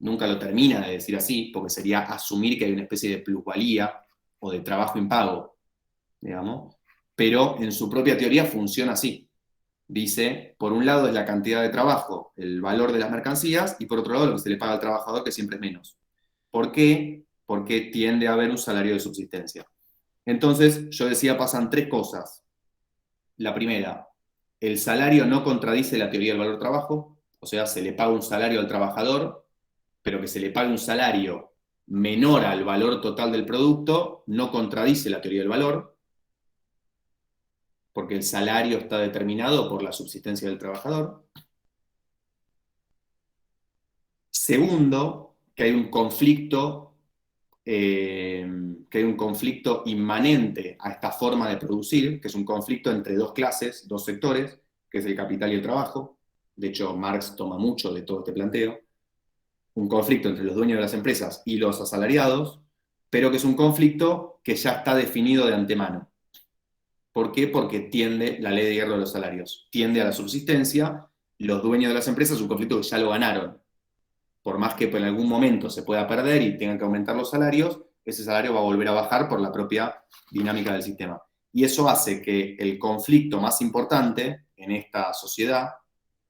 nunca lo termina de decir así, porque sería asumir que hay una especie de plusvalía o de trabajo impago, digamos, pero en su propia teoría funciona así. Dice, por un lado es la cantidad de trabajo, el valor de las mercancías, y por otro lado lo que se le paga al trabajador, que siempre es menos. ¿Por qué? Porque tiende a haber un salario de subsistencia. Entonces, yo decía, pasan tres cosas. La primera, el salario no contradice la teoría del valor trabajo, o sea, se le paga un salario al trabajador, pero que se le pague un salario menor al valor total del producto no contradice la teoría del valor, porque el salario está determinado por la subsistencia del trabajador. Segundo, que hay un conflicto inmanente a esta forma de producir, que es un conflicto entre dos clases, dos sectores, que es el capital y el trabajo. De hecho, Marx toma mucho de todo este planteo. Un conflicto entre los dueños de las empresas y los asalariados, pero que es un conflicto que ya está definido de antemano. ¿Por qué? Porque tiende, la ley de hierro de los salarios, tiende a la subsistencia. Los dueños de las empresas es un conflicto que ya lo ganaron. Por más que en algún momento se pueda perder y tengan que aumentar los salarios, ese salario va a volver a bajar por la propia dinámica del sistema. Y eso hace que el conflicto más importante en esta sociedad,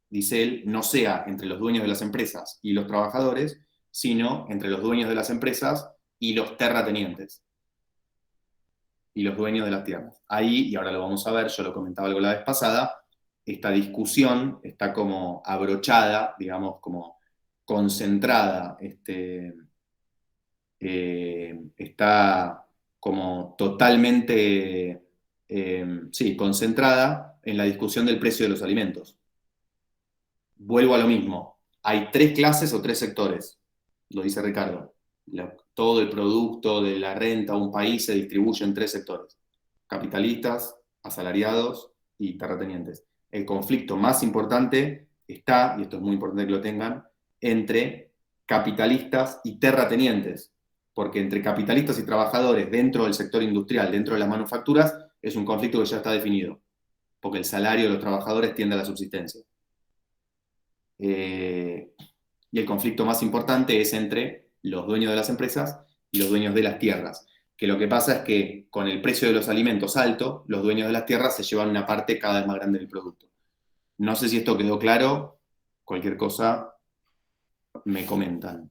dice él, no sea entre los dueños de las empresas y los trabajadores, sino entre los dueños de las empresas y los terratenientes y los dueños de las tierras. Ahí, y ahora lo vamos a ver, yo lo comentaba algo la vez pasada, esta discusión está como abrochada, digamos, como concentrada, está como totalmente, sí, concentrada en la discusión del precio de los alimentos. Vuelvo a lo mismo, hay tres clases o tres sectores, lo dice Ricardo. Todo el producto de la renta de un país se distribuye en tres sectores: capitalistas, asalariados y terratenientes. El conflicto más importante está, y esto es muy importante que lo tengan, entre capitalistas y terratenientes, porque entre capitalistas y trabajadores dentro del sector industrial, dentro de las manufacturas, es un conflicto que ya está definido, porque el salario de los trabajadores tiende a la subsistencia. Y el conflicto más importante es entre los dueños de las empresas y los dueños de las tierras, que lo que pasa es que con el precio de los alimentos alto, los dueños de las tierras se llevan una parte cada vez más grande del producto. No sé si esto quedó claro, cualquier cosa me comentan.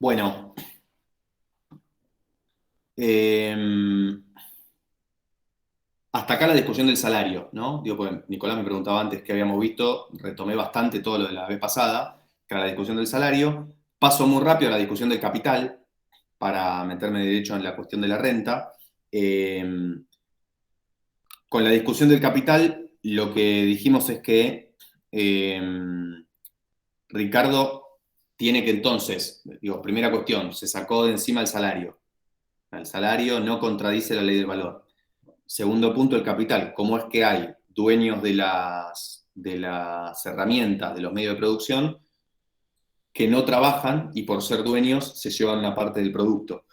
Bueno, hasta acá la discusión del salario, ¿no? Digo, porque Nicolás me preguntaba antes qué habíamos visto, retomé bastante todo lo de la vez pasada, que era la discusión del salario. Paso muy rápido a la discusión del capital, para meterme de hecho en la cuestión de la renta. Con la discusión del capital, lo que dijimos es que Ricardo tiene que entonces, digo, primera cuestión, se sacó de encima el salario. El salario no contradice la ley del valor. Segundo punto, el capital. ¿Cómo es que hay dueños de las herramientas, de los medios de producción, que no trabajan y por ser dueños se llevan una parte del producto?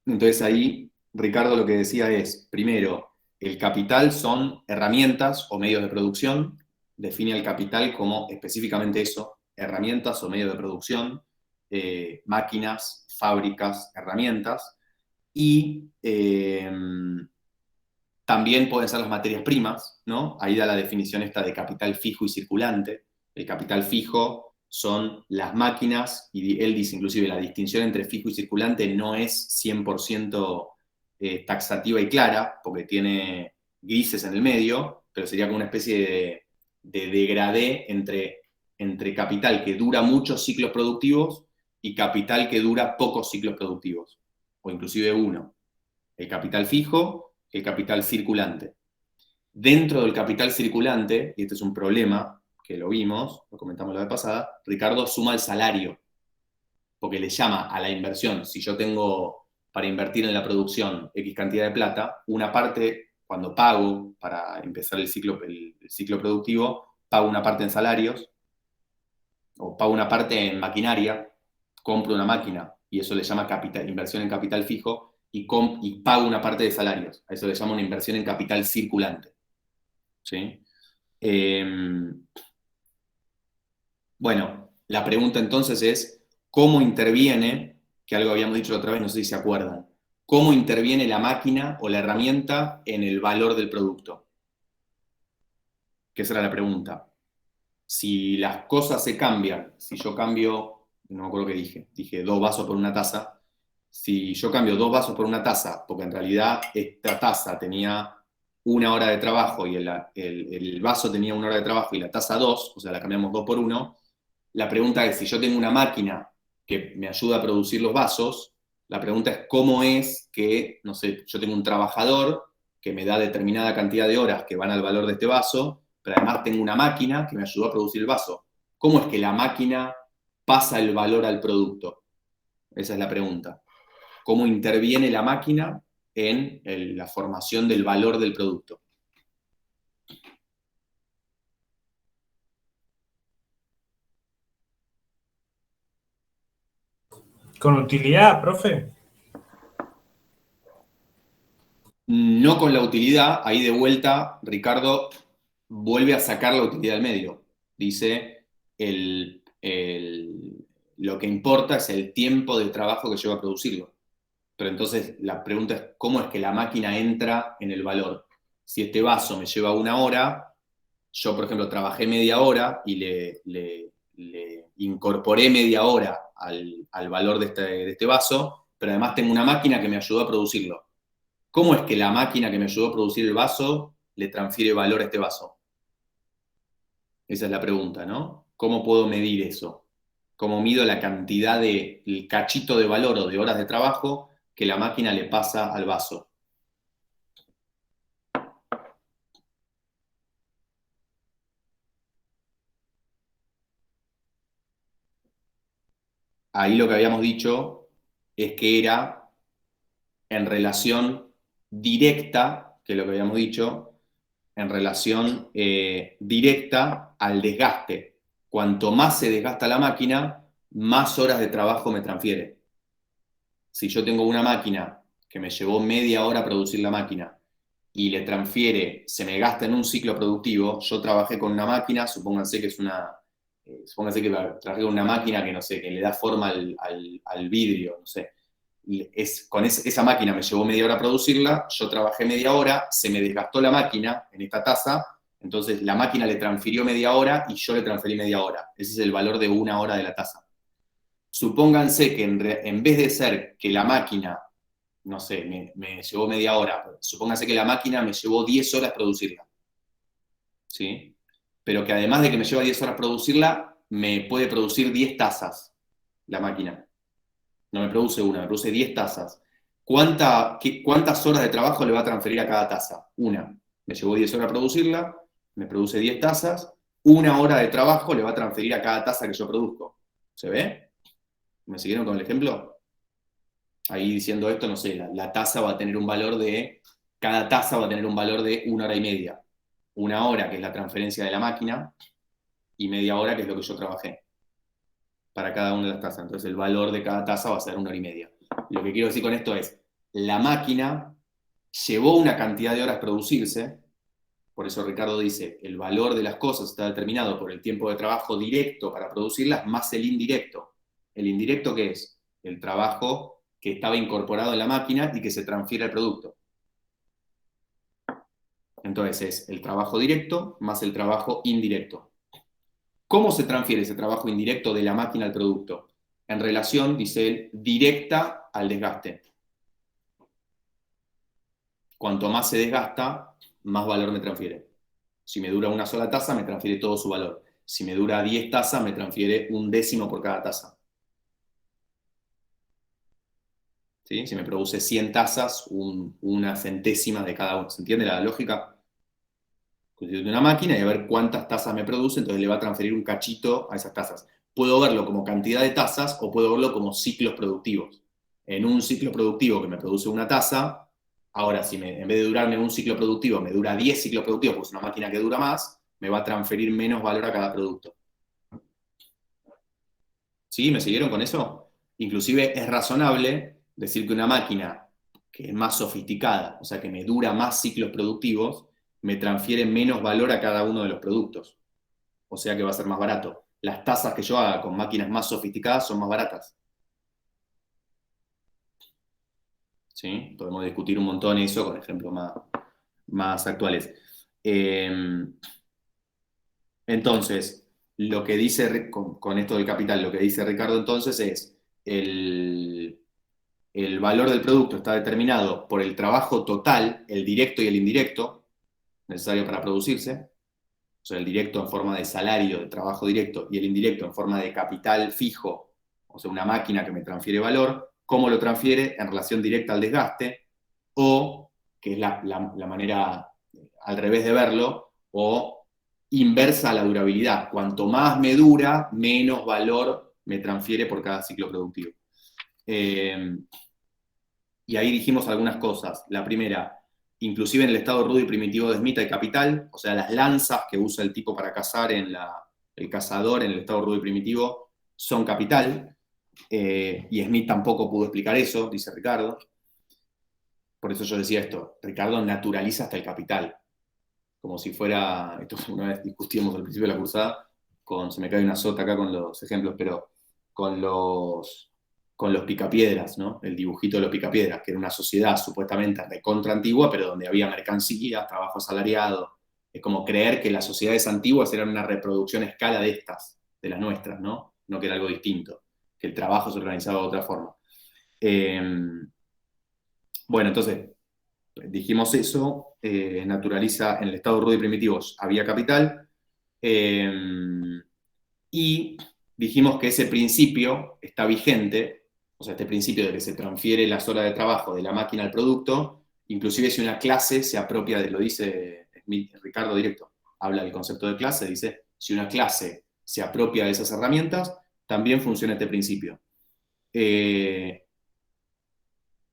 Entonces ahí Ricardo lo que decía es, primero, el capital son herramientas o medios de producción. Define el capital como específicamente eso, herramientas o medios de producción, máquinas, fábricas, herramientas. Y también pueden ser las materias primas, ¿no? Ahí da la definición esta de capital fijo y circulante. El capital fijo son las máquinas, y él dice inclusive la distinción entre fijo y circulante no es 100% taxativa y clara, porque tiene grises en el medio, pero sería como una especie de degradé entre capital que dura muchos ciclos productivos y capital que dura pocos ciclos productivos, o inclusive uno. El capital fijo, el capital circulante. Dentro del capital circulante, y este es un problema que lo vimos, lo comentamos la vez pasada, Ricardo suma el salario, porque le llama a la inversión. Si yo tengo para invertir en la producción X cantidad de plata, una parte, cuando pago para empezar el ciclo productivo, pago una parte en salarios, o pago una parte en maquinaria, compro una máquina, y eso le llama inversión en capital fijo, y pago una parte de salarios. A eso le llama una inversión en capital circulante. ¿Sí? Bueno, La pregunta entonces es, ¿cómo interviene, que algo habíamos dicho la otra vez, no sé si se acuerdan, cómo interviene la máquina o la herramienta en el valor del producto? Que esa era la pregunta. Si las cosas se cambian, si yo cambio, no me acuerdo qué dije 2 vasos por una taza, si yo cambio 2 vasos por una taza, porque en realidad esta taza tenía 1 hora de trabajo y el vaso tenía 1 hora de trabajo y la taza 2, o sea, la cambiamos 2 por 1, la pregunta es, si yo tengo una máquina que me ayuda a producir los vasos, la pregunta es cómo es que, no sé, yo tengo un trabajador que me da determinada cantidad de horas que van al valor de este vaso, pero además tengo una máquina que me ayudó a producir el vaso. ¿Cómo es que la máquina pasa el valor al producto? Esa es la pregunta. ¿Cómo interviene la máquina en la formación del valor del producto? Con utilidad, profe. No con la utilidad, ahí de vuelta, Ricardo vuelve a sacar la utilidad del medio. Dice, lo que importa es el tiempo de trabajo que lleva a producirlo. Pero entonces la pregunta es, ¿cómo es que la máquina entra en el valor? Si este vaso me lleva 1 hora, yo, por ejemplo, trabajé media hora y le incorporé media hora al valor de este vaso, pero además tengo una máquina que me ayudó a producirlo. ¿Cómo es que la máquina que me ayudó a producir el vaso le transfiere valor a este vaso? Esa es la pregunta, ¿no? ¿Cómo puedo medir eso? ¿Cómo mido la cantidad el cachito de valor o de horas de trabajo que la máquina le pasa al vaso? Ahí lo que habíamos dicho es que era en relación directa, que es lo que habíamos dicho, en relación directa al desgaste. Cuanto más se desgasta la máquina, más horas de trabajo me transfiere. Si yo tengo una máquina que me llevó media hora producir la máquina y le transfiere, se me gasta en un ciclo productivo, yo trabajé con una máquina, supónganse que trabajé con una máquina que, no sé, que le da forma al vidrio, no sé. Esa máquina me llevó media hora a producirla, yo trabajé media hora, se me desgastó la máquina en esta taza, entonces la máquina le transfirió media hora y yo le transferí media hora. Ese es el valor de 1 hora de la taza. Supónganse que en vez de ser que la máquina, no sé, me llevó media hora, supónganse que la máquina me llevó 10 horas producirla, ¿sí? Pero que además de que me lleva 10 horas producirla, me puede producir 10 tazas la máquina. No me produce una, me produce 10 tazas. ¿Cuántas horas de trabajo le va a transferir a cada taza? Una. Me llevó 10 horas a producirla, me produce 10 tazas, 1 hora de trabajo le va a transferir a cada taza que yo produzco. ¿Se ve? ¿Me siguieron con el ejemplo? Ahí diciendo esto, no sé, la taza va a tener un valor cada taza va a tener un valor de 1 hora y media. 1 hora, que es la transferencia de la máquina, y media hora, que es lo que yo trabajé para cada una de las tazas. Entonces el valor de cada taza va a ser 1 hora y media. Lo que quiero decir con esto es, la máquina llevó una cantidad de horas producirse, por eso Ricardo dice, el valor de las cosas está determinado por el tiempo de trabajo directo para producirlas más el indirecto. ¿El indirecto qué es? El trabajo que estaba incorporado en la máquina y que se transfiere al producto. Entonces es el trabajo directo más el trabajo indirecto. ¿Cómo se transfiere ese trabajo indirecto de la máquina al producto? En relación, dice él, directa al desgaste. Cuanto más se desgasta, más valor me transfiere. Si me dura una sola taza, me transfiere todo su valor. Si me dura 10 tazas, me transfiere 1/10 por cada taza. ¿Sí? Si me produce 100 tazas, una centésima de cada una. ¿Se entiende la lógica? Yo tengo una máquina y a ver cuántas tazas me produce, entonces le va a transferir un cachito a esas tazas. Puedo verlo como cantidad de tazas o puedo verlo como ciclos productivos. En un ciclo productivo que me produce una taza, ahora si en vez de durarme un ciclo productivo, me dura 10 ciclos productivos, pues es una máquina que dura más, me va a transferir menos valor a cada producto. ¿Sí? ¿Me siguieron con eso? Inclusive es razonable decir que una máquina que es más sofisticada, o sea, que me dura más ciclos productivos, me transfiere menos valor a cada uno de los productos. O sea que va a ser más barato. las tasas que yo haga con máquinas más sofisticadas son más baratas. ¿Sí? Podemos discutir un montón eso con ejemplos más actuales. Entonces, lo que dice, con esto del capital, lo que dice Ricardo entonces es, el valor del producto está determinado por el trabajo total, el directo y el indirecto, necesario para producirse. O sea, el directo en forma de salario, de trabajo directo, y el indirecto en forma de capital fijo, o sea, una máquina que me transfiere valor, cómo lo transfiere en relación directa al desgaste, o, que es la manera al revés de verlo, o inversa a la durabilidad. Cuanto más me dura, menos valor me transfiere por cada ciclo productivo. Y ahí dijimos algunas cosas. La primera, inclusive en el estado rudo y primitivo de Smith hay capital, o sea, las lanzas que usa el tipo para cazar el cazador en el estado rudo y primitivo son capital, y Smith tampoco pudo explicar eso, dice Ricardo. Por eso yo decía esto, Ricardo naturaliza hasta el capital, como si fuera, esto una vez discutimos al principio de la cursada, se me cae una sota acá con los ejemplos, pero con los picapiedras, ¿no? El dibujito de los picapiedras, que era una sociedad supuestamente recontra antigua, pero donde había mercancía, trabajo asalariado. Es como creer que las sociedades antiguas eran una reproducción a escala de estas, de las nuestras, ¿no? No que era algo distinto, que el trabajo se organizaba de otra forma. Bueno, entonces, dijimos eso, naturaliza en el estado rudo y primitivo había capital, y dijimos que ese principio está vigente, o sea, este principio de que se transfiere las horas de trabajo de la máquina al producto, inclusive si una clase se apropia lo dice Ricardo directo, habla del concepto de clase, dice, si una clase se apropia de esas herramientas, también funciona este principio.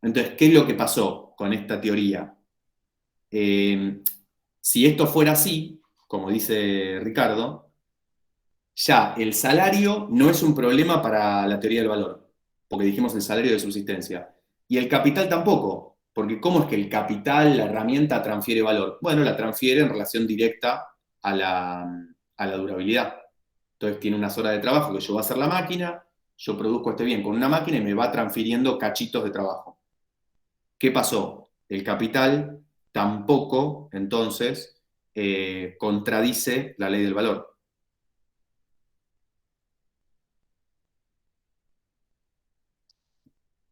Entonces, ¿qué es lo que pasó con esta teoría? Si esto fuera así, como dice Ricardo, ya el salario no es un problema para la teoría del valor, porque dijimos el salario de subsistencia. Y el capital tampoco, porque ¿cómo es que el capital, la herramienta, transfiere valor? Bueno, la transfiere en relación directa a la durabilidad. Entonces tiene unas horas de trabajo que yo voy a hacer la máquina, yo produzco este bien con una máquina y me va transfiriendo cachitos de trabajo. ¿Qué pasó? El capital tampoco, entonces, contradice la ley del valor.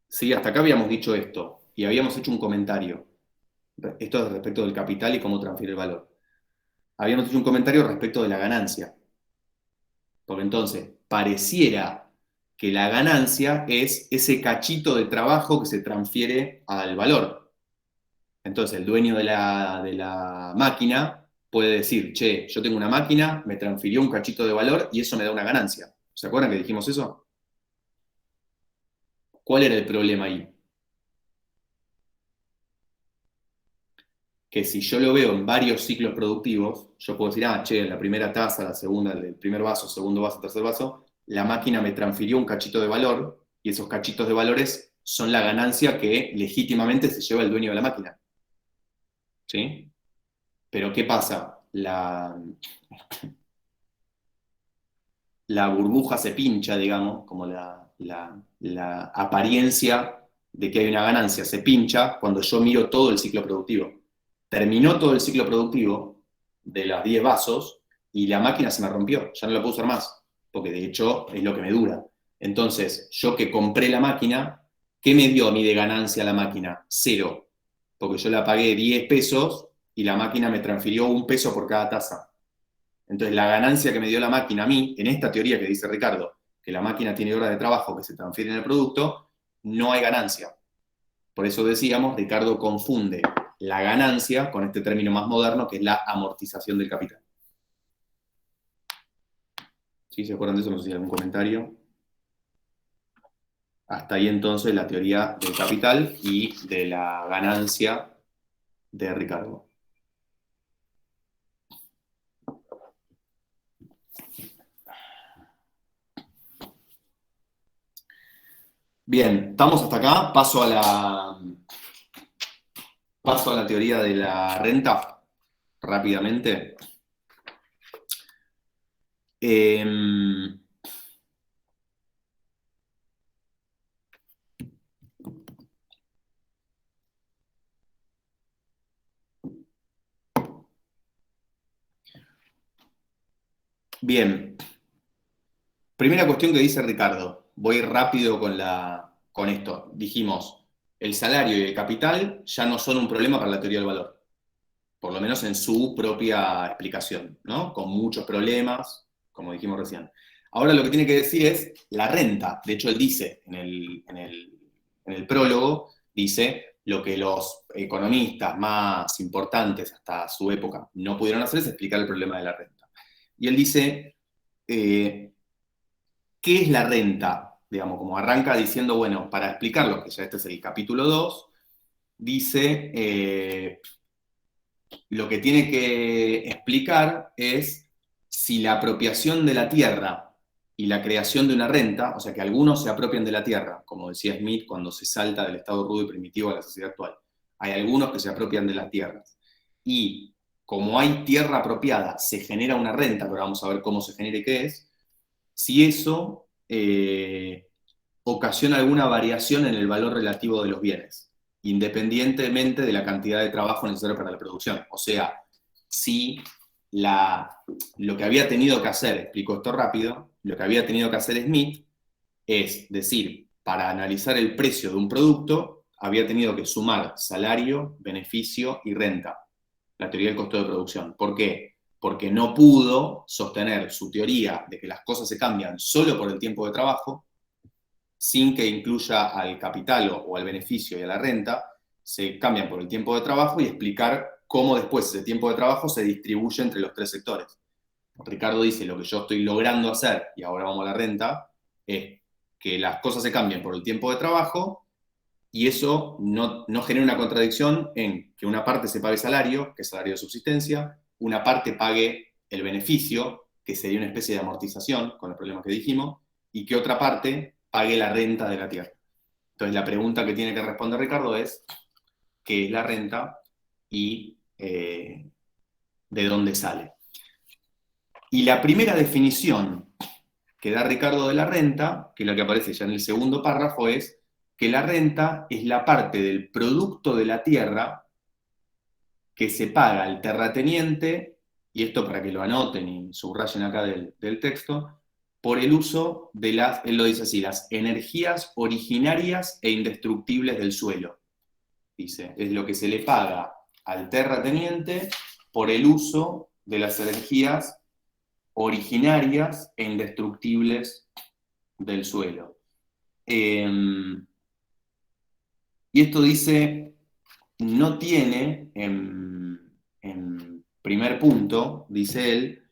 Sí, hasta acá habíamos dicho esto y habíamos hecho un comentario. Esto es respecto del capital y cómo transfiere el valor. Habíamos hecho un comentario respecto de la ganancia. Porque entonces, pareciera que la ganancia es ese cachito de trabajo que se transfiere al valor. Entonces, el dueño de la máquina puede decir, che, yo tengo una máquina, me transfirió un cachito de valor y eso me da una ganancia. ¿Se acuerdan que dijimos eso? ¿Cuál era el problema ahí? Que si yo lo veo en varios ciclos productivos, yo puedo decir, che, la primera taza, la segunda, el primer vaso, segundo vaso, tercer vaso, la máquina me transfirió un cachito de valor y esos cachitos de valores son la ganancia que legítimamente se lleva el dueño de la máquina. ¿Sí? Pero ¿qué pasa? La burbuja se pincha, digamos, como la apariencia de que hay una ganancia se pincha cuando yo miro todo el ciclo productivo. Terminó todo el ciclo productivo de las 10 vasos y la máquina se me rompió, ya no la puedo usar más, porque de hecho es lo que me dura. Entonces, yo que compré la máquina, ¿qué me dio a mí de ganancia la máquina? 0, porque yo la pagué 10 pesos y la máquina me transfirió 1 peso por cada taza. Entonces, la ganancia que me dio la máquina a mí, en esta teoría que dice Ricardo, que la máquina tiene horas de trabajo que se transfieren en el producto, no hay ganancia. Por eso decíamos, Ricardo confunde la ganancia con este término más moderno, que es la amortización del capital. ¿Sí? ¿Se acuerdan de eso? No sé si hay algún comentario. Hasta ahí entonces la teoría del capital y de la ganancia de Ricardo. Bien, estamos hasta acá. Paso a la teoría de la renta rápidamente. Em, bien, primera cuestión que dice Ricardo. Voy rápido con esto. Dijimos, el salario y el capital ya no son un problema para la teoría del valor, por lo menos en su propia explicación, ¿no? Con muchos problemas, como dijimos recién. Ahora lo que tiene que decir es la renta. De hecho, él dice en el prólogo, dice lo que los economistas más importantes hasta su época no pudieron hacer es explicar el problema de la renta. Y él dice, ¿qué es la renta? Digamos, como arranca diciendo, bueno, para explicarlo, que ya este es el capítulo 2, dice, lo que tiene que explicar es si la apropiación de la tierra y la creación de una renta, o sea, que algunos se apropian de la tierra, como decía Smith, cuando se salta del estado rudo y primitivo a la sociedad actual. Hay algunos que se apropian de las tierras. Y como hay tierra apropiada, se genera una renta, pero vamos a ver cómo se genera y qué es, si eso ocasiona alguna variación en el valor relativo de los bienes, independientemente de la cantidad de trabajo necesario para la producción. O sea, si lo que había tenido que hacer, explico esto rápido, lo que había tenido que hacer Smith es decir, para analizar el precio de un producto, había tenido que sumar salario, beneficio y renta, la teoría del costo de producción. ¿Por qué? Porque no pudo sostener su teoría de que las cosas se cambian solo por el tiempo de trabajo, sin que incluya al capital o al beneficio y a la renta, se cambian por el tiempo de trabajo y explicar cómo después ese tiempo de trabajo se distribuye entre los tres sectores. Ricardo dice, lo que yo estoy logrando hacer, y ahora vamos a la renta, es que las cosas se cambien por el tiempo de trabajo y eso no genera una contradicción en que una parte se pague salario, que es salario de subsistencia, una parte pague el beneficio, que sería una especie de amortización, con el problema que dijimos, y que otra parte pague la renta de la tierra. Entonces la pregunta que tiene que responder Ricardo es, ¿qué es la renta y de dónde sale? Y la primera definición que da Ricardo de la renta, que es la que aparece ya en el segundo párrafo, es que la renta es la parte del producto de la tierra que se paga al terrateniente, y esto para que lo anoten y subrayen acá del texto, por el uso de él lo dice así, las energías originarias e indestructibles del suelo. Dice, es lo que se le paga al terrateniente por el uso de las energías originarias e indestructibles del suelo. Y esto dice, no tiene, en primer punto, dice él,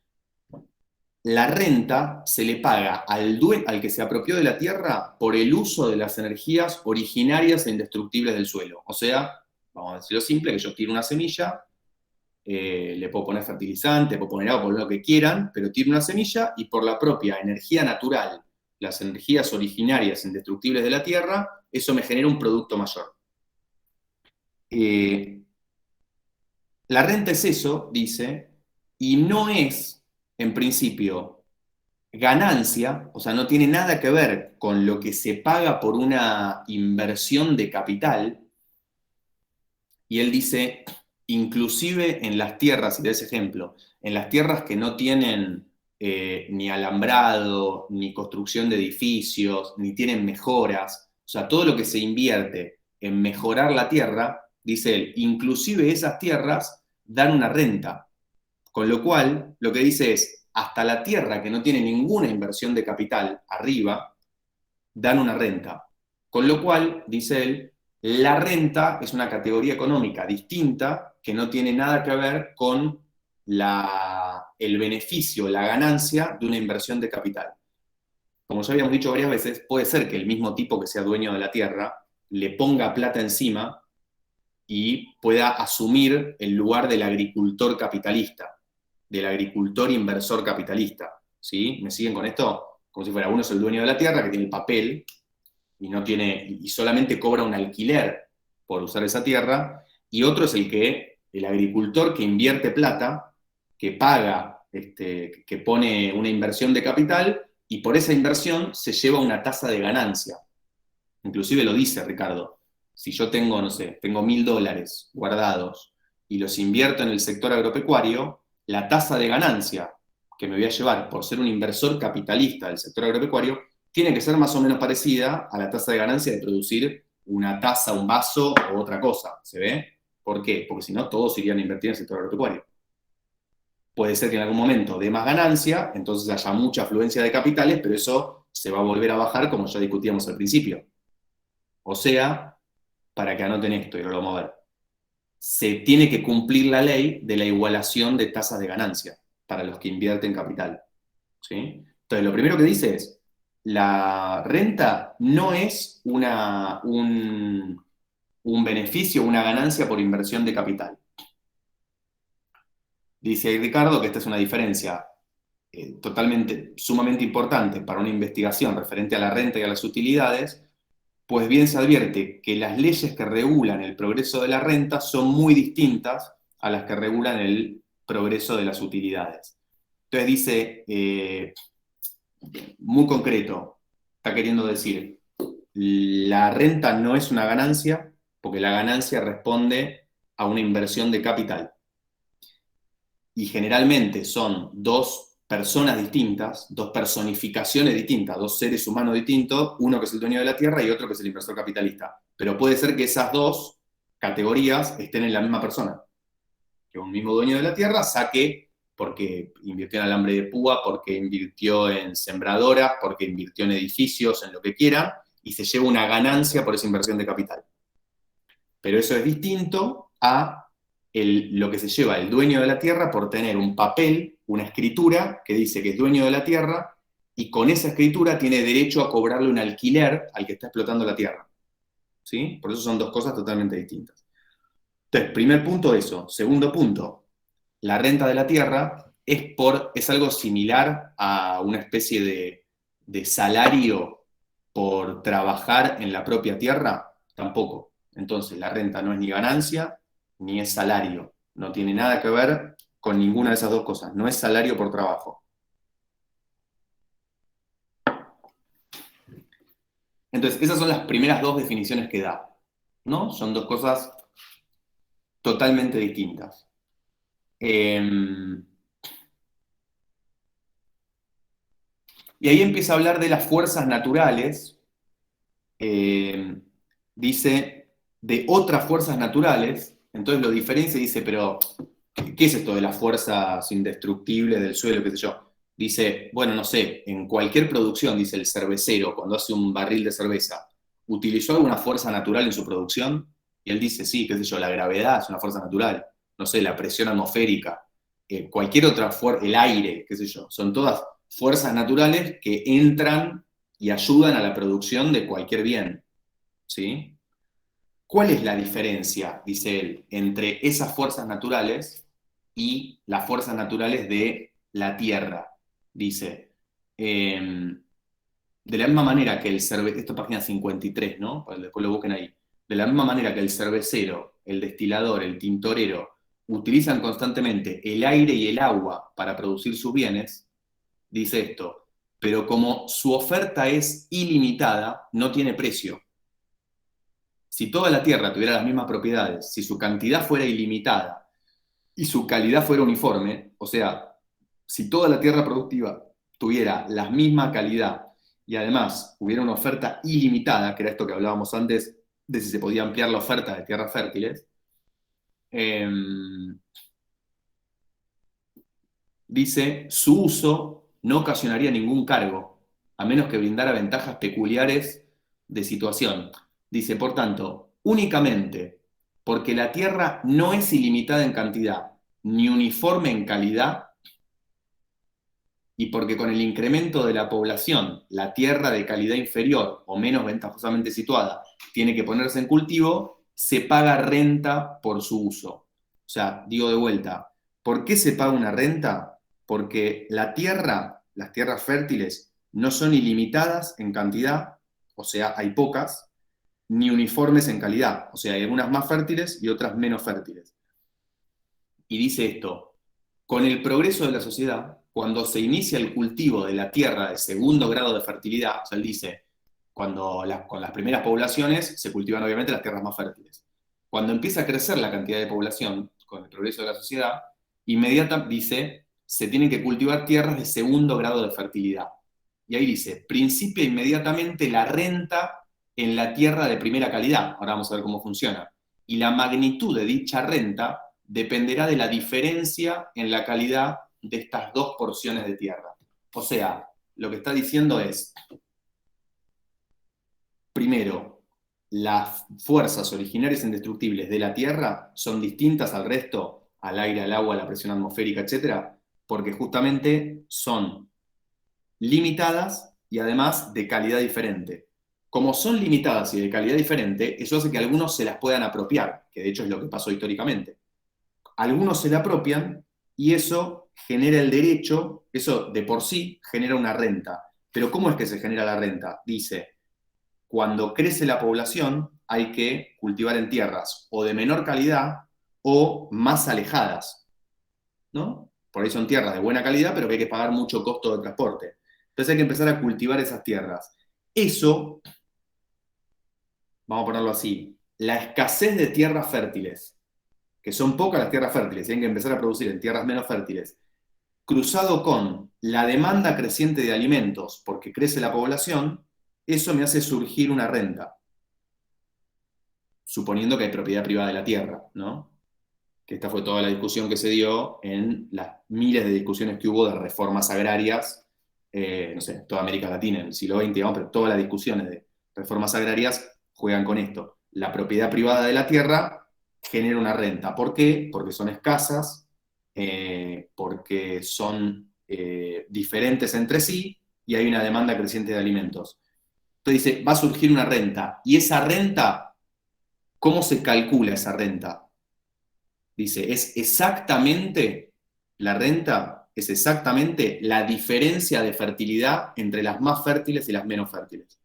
la renta se le paga al que se apropió de la tierra por el uso de las energías originarias e indestructibles del suelo. O sea, vamos a decirlo simple, que yo tiro una semilla, le puedo poner fertilizante, le puedo poner agua, poner lo que quieran, pero tiro una semilla y por la propia energía natural, las energías originarias e indestructibles de la tierra, eso me genera un producto mayor. La renta es eso, dice, y no es, en principio, ganancia, o sea, no tiene nada que ver con lo que se paga por una inversión de capital. Y él dice, inclusive en las tierras, y de ese ejemplo, en las tierras que no tienen ni alambrado, ni construcción de edificios, ni tienen mejoras, o sea, todo lo que se invierte en mejorar la tierra, dice él, inclusive esas tierras dan una renta. Con lo cual, lo que dice es, hasta la tierra que no tiene ninguna inversión de capital arriba, dan una renta. Con lo cual, dice él, la renta es una categoría económica distinta que no tiene nada que ver con el beneficio, la ganancia de una inversión de capital. Como ya habíamos dicho varias veces, puede ser que el mismo tipo que sea dueño de la tierra le ponga plata encima y pueda asumir el lugar del agricultor capitalista, del agricultor inversor capitalista. ¿Sí? ¿Me siguen con esto? Como si fuera uno es el dueño de la tierra, que tiene el papel, y solamente cobra un alquiler por usar esa tierra, y otro es el agricultor que invierte plata, que paga que pone una inversión de capital y por esa inversión se lleva una tasa de ganancia. Inclusive lo dice Ricardo. Si yo tengo, no sé, tengo $1.000 guardados y los invierto en el sector agropecuario, la tasa de ganancia que me voy a llevar por ser un inversor capitalista del sector agropecuario tiene que ser más o menos parecida a la tasa de ganancia de producir una taza, un vaso o otra cosa. ¿Se ve? ¿Por qué? Porque si no, todos irían a invertir en el sector agropecuario. Puede ser que en algún momento dé más ganancia, entonces haya mucha afluencia de capitales, pero eso se va a volver a bajar como ya discutíamos al principio. O sea, para que anoten esto y lo vamos a ver, se tiene que cumplir la ley de la igualación de tasas de ganancia para los que invierten capital. ¿Sí? Entonces, lo primero que dice es, la renta no es un beneficio, una ganancia por inversión de capital. Dice ahí Ricardo que esta es una diferencia sumamente importante para una investigación referente a la renta y a las utilidades, pues bien se advierte que las leyes que regulan el progreso de la renta son muy distintas a las que regulan el progreso de las utilidades. Entonces dice, muy concreto, está queriendo decir, la renta no es una ganancia, porque la ganancia responde a una inversión de capital. Y generalmente son dos personas distintas, dos personificaciones distintas, dos seres humanos distintos, uno que es el dueño de la tierra y otro que es el inversor capitalista. Pero puede ser que esas dos categorías estén en la misma persona. Que un mismo dueño de la tierra saque porque invirtió en alambre de púa, porque invirtió en sembradoras, porque invirtió en edificios, en lo que quiera, y se lleva una ganancia por esa inversión de capital. Pero eso es distinto a lo que se lleva el dueño de la tierra por tener un papel, una escritura que dice que es dueño de la tierra y con esa escritura tiene derecho a cobrarle un alquiler al que está explotando la tierra. ¿Sí? Por eso son dos cosas totalmente distintas. Entonces, primer punto eso. Segundo punto, la renta de la tierra es algo similar a una especie de salario por trabajar en la propia tierra. Tampoco. Entonces, la renta no es ni ganancia ni es salario. No tiene nada que ver con ninguna de esas dos cosas. No es salario por trabajo. Entonces, esas son las primeras dos definiciones que da, ¿no? Son dos cosas totalmente distintas. Y ahí empieza a hablar de las fuerzas naturales. Dice de otras fuerzas naturales. Entonces lo diferencia y dice, pero ¿qué es esto de las fuerzas indestructibles del suelo, qué sé yo? Dice, bueno, no sé, en cualquier producción, dice el cervecero, cuando hace un barril de cerveza, ¿utilizó alguna fuerza natural en su producción? Y él dice, sí, qué sé yo, la gravedad es una fuerza natural, no sé, la presión atmosférica, cualquier otra fuerza, el aire, qué sé yo, son todas fuerzas naturales que entran y ayudan a la producción de cualquier bien, ¿sí? ¿Cuál es la diferencia, dice él, entre esas fuerzas naturales y las fuerzas naturales de la Tierra? Dice, de la misma manera que el cervecero, esto es página 53, ¿no? Después lo busquen ahí. De la misma manera que el cervecero, el destilador, el tintorero, utilizan constantemente el aire y el agua para producir sus bienes, dice esto, pero como su oferta es ilimitada, no tiene precio. Si toda la tierra tuviera las mismas propiedades, si su cantidad fuera ilimitada y su calidad fuera uniforme, o sea, si toda la tierra productiva tuviera la misma calidad y además hubiera una oferta ilimitada, que era esto que hablábamos antes de si se podía ampliar la oferta de tierras fértiles, dice, su uso no ocasionaría ningún cargo, a menos que brindara ventajas peculiares de situación. Dice, por tanto, únicamente porque la tierra no es ilimitada en cantidad, ni uniforme en calidad, y porque con el incremento de la población, la tierra de calidad inferior o menos ventajosamente situada tiene que ponerse en cultivo, se paga renta por su uso. O sea, digo de vuelta, ¿por qué se paga una renta? Porque la tierra, las tierras fértiles, no son ilimitadas en cantidad, o sea, hay pocas, ni uniformes en calidad, o sea, hay algunas más fértiles y otras menos fértiles. Y dice esto, Con el progreso de la sociedad, cuando se inicia el cultivo de la tierra de segundo grado de fertilidad, o sea, él dice, con las primeras poblaciones se cultivan obviamente las tierras más fértiles. Cuando empieza a crecer la cantidad de población, con el progreso de la sociedad, dice, se tienen que cultivar tierras de segundo grado de fertilidad. Y ahí dice, principia inmediatamente la renta en la tierra de primera calidad. Ahora vamos a ver cómo funciona. Y la magnitud de dicha renta dependerá de la diferencia en la calidad de estas dos porciones de tierra. O sea, lo que está diciendo es, primero, las fuerzas originarias indestructibles de la Tierra son distintas al resto, al aire, al agua, a la presión atmosférica, etc., porque justamente son limitadas y además de calidad diferente. Como son limitadas y de calidad diferente, eso hace que algunos se las puedan apropiar, que de hecho es lo que pasó históricamente. Algunos se la apropian y eso genera el derecho, eso de por sí genera una renta. Pero ¿cómo es que se genera la renta? Dice, cuando crece la población hay que cultivar en tierras o de menor calidad o más alejadas, ¿no? Por ahí son tierras de buena calidad, pero que hay que pagar mucho costo de transporte. Entonces hay que empezar a cultivar esas tierras. Eso, vamos a ponerlo así, la escasez de tierras fértiles, que son pocas las tierras fértiles, y hay que empezar a producir en tierras menos fértiles, cruzado con la demanda creciente de alimentos, porque crece la población, eso me hace surgir una renta, suponiendo que hay propiedad privada de la tierra, ¿no? Que esta fue toda la discusión que se dio en las miles de discusiones que hubo de reformas agrarias, no sé, toda América Latina en el siglo XX, digamos, pero todas las discusiones de reformas agrarias juegan con esto. La propiedad privada de la tierra genera una renta. ¿Por qué? Porque son escasas, porque son diferentes entre sí y hay una demanda creciente de alimentos. Entonces dice, va a surgir una renta. ¿Y esa renta, cómo se calcula esa renta? Dice, es exactamente, la renta es exactamente la diferencia de fertilidad entre las más fértiles y las menos fértiles.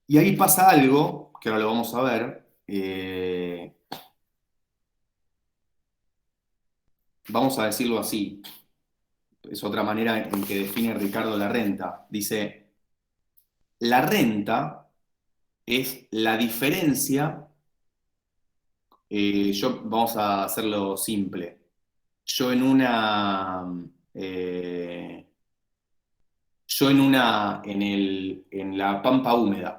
Y ahí pasa algo, que ahora lo vamos a ver. Vamos a decirlo así. Es otra manera en que define Ricardo la renta. Dice, la renta es la diferencia, vamos a hacerlo simple. Yo en una, en la pampa húmeda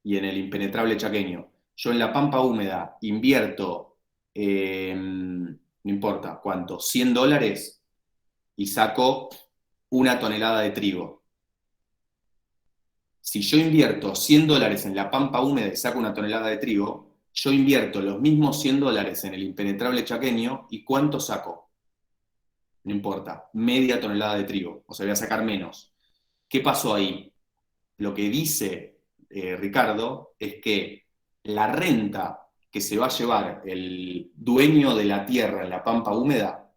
y en el impenetrable chaqueño, yo en la pampa húmeda invierto, no importa cuánto, $100 y saco 1 tonelada de trigo. Si yo invierto $100 en la pampa húmeda y saco 1 tonelada de trigo, yo invierto los mismos $100 en el impenetrable chaqueño y ¿cuánto saco? No importa, media tonelada de trigo, o sea, voy a sacar menos. ¿Qué pasó ahí? Lo que dice Ricardo es que la renta que se va a llevar el dueño de la tierra en la pampa húmeda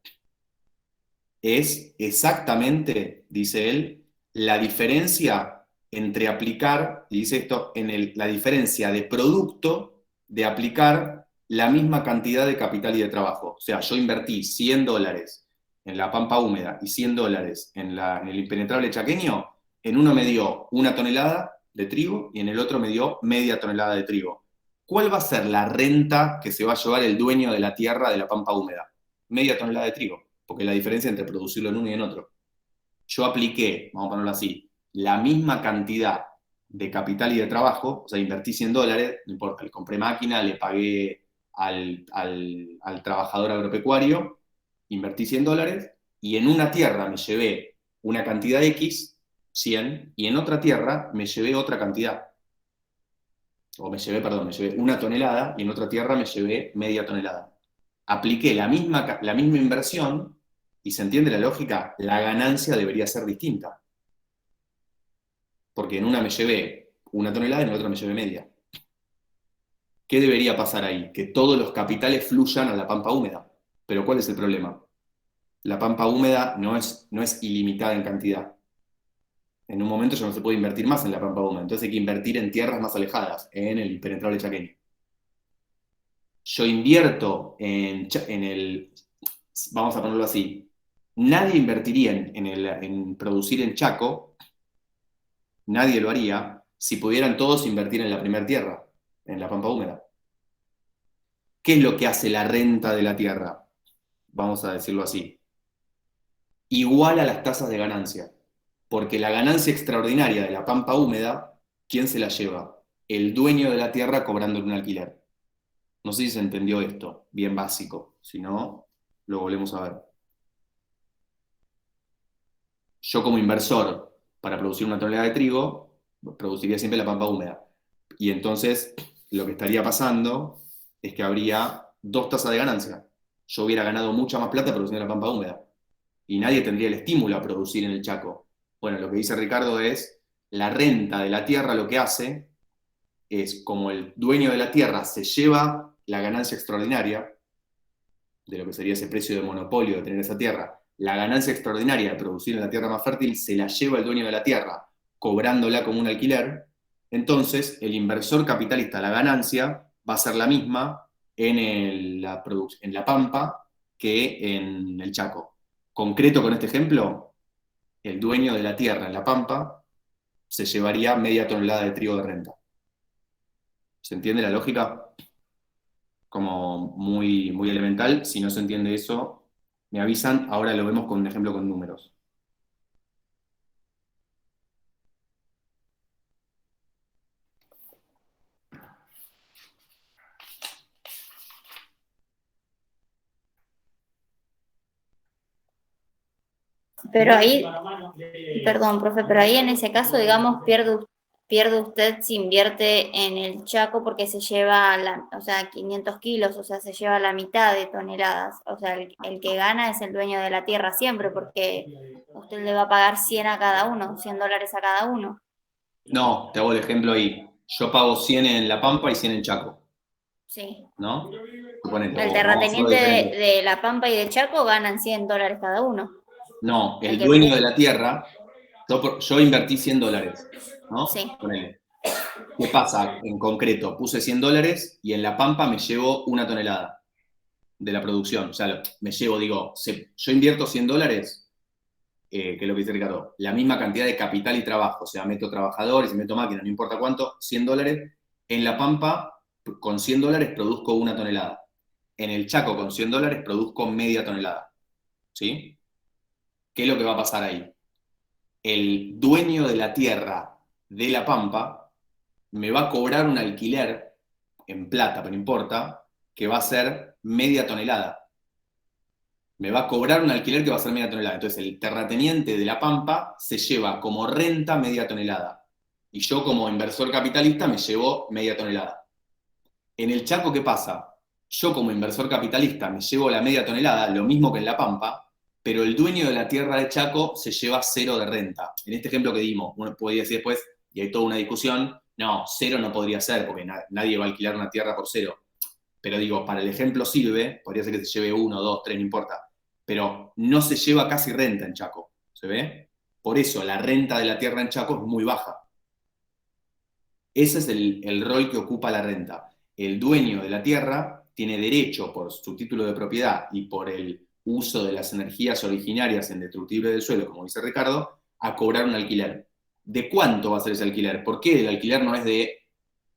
es exactamente, dice él, la diferencia entre aplicar, y dice esto, la diferencia de producto de aplicar la misma cantidad de capital y de trabajo. O sea, yo invertí $100 en la pampa húmeda y $100 en el impenetrable chaqueño, en uno me dio 1 tonelada de trigo y en el otro me dio media tonelada de trigo. ¿Cuál va a ser la renta que se va a llevar el dueño de la tierra de la pampa húmeda? Media tonelada de trigo, porque la diferencia entre producirlo en uno y en otro. Yo apliqué, vamos a ponerlo así, la misma cantidad de capital y de trabajo, o sea, invertí $100, no importa, le compré máquina, le pagué al trabajador agropecuario, invertí $100 y en una tierra me llevé una cantidad X, 100, y en otra tierra me llevé otra cantidad. Me llevé 1 tonelada y en otra tierra me llevé media tonelada. Apliqué la misma inversión y se entiende la lógica, la ganancia debería ser distinta. Porque en una me llevé 1 tonelada y en la otra me llevé media. ¿Qué debería pasar ahí? Que todos los capitales fluyan a la pampa húmeda. Pero ¿cuál es el problema? La pampa húmeda no es ilimitada en cantidad. En un momento ya no se puede invertir más en la pampa húmeda, entonces hay que invertir en tierras más alejadas, en el impenetrable chaqueño. Yo invierto en el, vamos a ponerlo así, nadie invertiría en producir en Chaco, nadie lo haría, si pudieran todos invertir en la primera tierra, en la pampa húmeda. ¿Qué es lo que hace la renta de la tierra? Vamos a decirlo así. Igual a las tasas de ganancia. Porque la ganancia extraordinaria de la pampa húmeda, ¿quién se la lleva? El dueño de la tierra cobrándole un alquiler. No sé si se entendió esto, bien básico. Si no, lo volvemos a ver. Yo como inversor, para producir una tonelada de trigo, produciría siempre la pampa húmeda. Y entonces, lo que estaría pasando es que habría dos tasas de ganancia. Yo hubiera ganado mucha más plata produciendo la pampa húmeda. Y nadie tendría el estímulo a producir en el Chaco. Bueno, lo que dice Ricardo es, la renta de la tierra lo que hace es, como el dueño de la tierra se lleva la ganancia extraordinaria, de lo que sería ese precio de monopolio de tener esa tierra, la ganancia extraordinaria de producir en la tierra más fértil se la lleva el dueño de la tierra, cobrándola como un alquiler, entonces el inversor capitalista, la ganancia, va a ser la misma en la pampa que en el Chaco. Concreto con este ejemplo, el dueño de la tierra en la pampa se llevaría media tonelada de trigo de renta. ¿Se entiende la lógica? Como muy, muy elemental. Si no se entiende eso, me avisan. Ahora lo vemos con un ejemplo con números. Pero ahí, perdón, profe, pero ahí en ese caso, digamos, pierde usted si invierte en el Chaco porque se lleva, o sea, 500 kilos, o sea, se lleva la mitad de toneladas. O sea, el que gana es el dueño de la tierra siempre porque usted le va a pagar 100 a cada uno, $100 a cada uno. No, te hago el ejemplo ahí. Yo pago 100 en La Pampa y 100 en Chaco, Sí. ¿no? Suponete, El vamos a hacerlo terrateniente diferente. de La Pampa y de Chaco ganan $100 cada uno. No, El el que dueño de la tierra, yo invertí $100, ¿no? Sí. Ponele. ¿Qué pasa en concreto? Puse $100 y en La Pampa me llevo una tonelada de la producción. O sea, me llevo, digo, yo invierto $100, que es lo que dice Ricardo, la misma cantidad de capital y trabajo, o sea, meto trabajadores y meto máquinas, no importa cuánto, $100. En La Pampa, con $100 produzco una tonelada. En el Chaco, con $100 produzco media tonelada. ¿Sí? ¿Qué es lo que va a pasar ahí? El dueño de la tierra de La Pampa me va a cobrar un alquiler en plata, pero no importa, que va a ser media tonelada. Me va a cobrar un alquiler que va a ser media tonelada. Entonces el terrateniente de La Pampa se lleva como renta media tonelada. Y yo como inversor capitalista me llevo media tonelada. En el Chaco, ¿qué pasa? Yo como inversor capitalista me llevo la media tonelada, lo mismo que en La Pampa, pero el dueño de la tierra de Chaco se lleva 0 de renta. En este ejemplo que dimos, uno podría decir después, y hay toda una discusión, no, 0 no podría ser, porque nadie va a alquilar una tierra por 0. Pero digo, para el ejemplo sirve, podría ser que se lleve 1, 2, 3, no importa. Pero no se lleva casi renta en Chaco, ¿se ve? Por eso la renta de la tierra en Chaco es muy baja. Ese es el rol que ocupa la renta. El dueño de la tierra tiene derecho, por su título de propiedad y por el uso de las energías originarias indestructibles del suelo, como dice Ricardo, a cobrar un alquiler. ¿De cuánto va a ser ese alquiler? ¿Por qué el alquiler no es de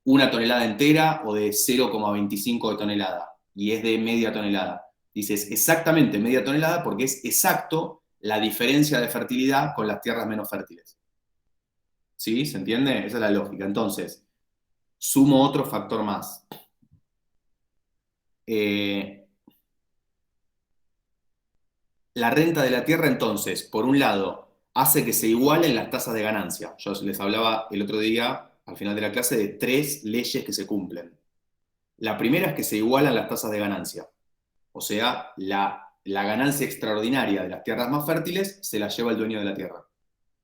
una tonelada entera o de 0,25 de tonelada? Y es de media tonelada. Dices exactamente media tonelada porque es exacto la diferencia de fertilidad con las tierras menos fértiles. ¿Sí? ¿Se entiende? Esa es la lógica. Entonces, sumo otro factor más. La renta de la tierra, entonces, por un lado, hace que se igualen las tasas de ganancia. Yo les hablaba el otro día, al final de la clase, de 3 leyes que se cumplen. La primera es que se igualan las tasas de ganancia. O sea, la ganancia extraordinaria de las tierras más fértiles se la lleva el dueño de la tierra,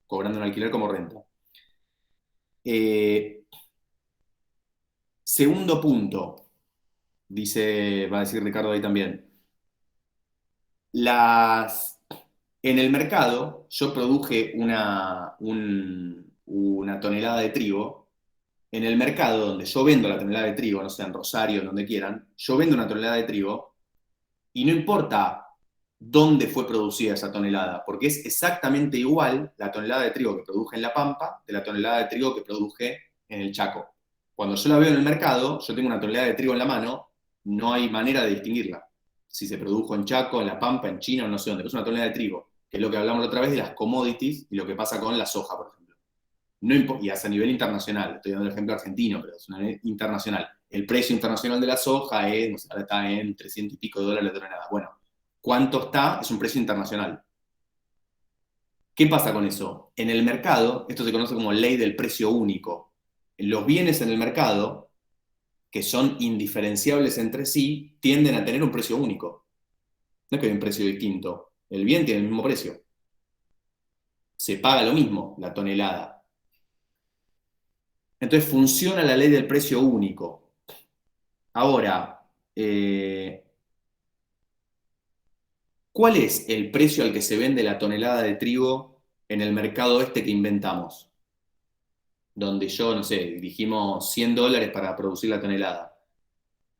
cobrando un alquiler como renta. Segundo punto, va a decir Ricardo ahí también. En el mercado, yo produje una tonelada de trigo. En el mercado donde yo vendo la tonelada de trigo, no sé, en Rosario, en donde quieran, yo vendo una tonelada de trigo y no importa dónde fue producida esa tonelada, porque es exactamente igual la tonelada de trigo que produje en La Pampa de la tonelada de trigo que produje en el Chaco. Cuando yo la veo en el mercado, yo tengo una tonelada de trigo en la mano, no hay manera de distinguirla. Si se produjo en Chaco, en La Pampa, en China, o no sé dónde, pero es una tonelada de trigo, que es lo que hablamos la otra vez de las commodities y lo que pasa con la soja, por ejemplo. Y es a nivel internacional, estoy dando el ejemplo argentino, pero es a nivel internacional. El precio internacional de la soja es, no sé, ahora está en 300 y pico de dólares la tonelada. Bueno, ¿cuánto está? Es un precio internacional. ¿Qué pasa con eso? En el mercado, esto se conoce como ley del precio único. Los bienes en el mercado, que son indiferenciables entre sí, tienden a tener un precio único. No es que hay un precio distinto. El bien tiene el mismo precio. Se paga lo mismo, la tonelada. Entonces funciona la ley del precio único. Ahora, ¿cuál es el precio al que se vende la tonelada de trigo en el mercado este que inventamos? Donde yo, no sé, dijimos $100 para producir la tonelada.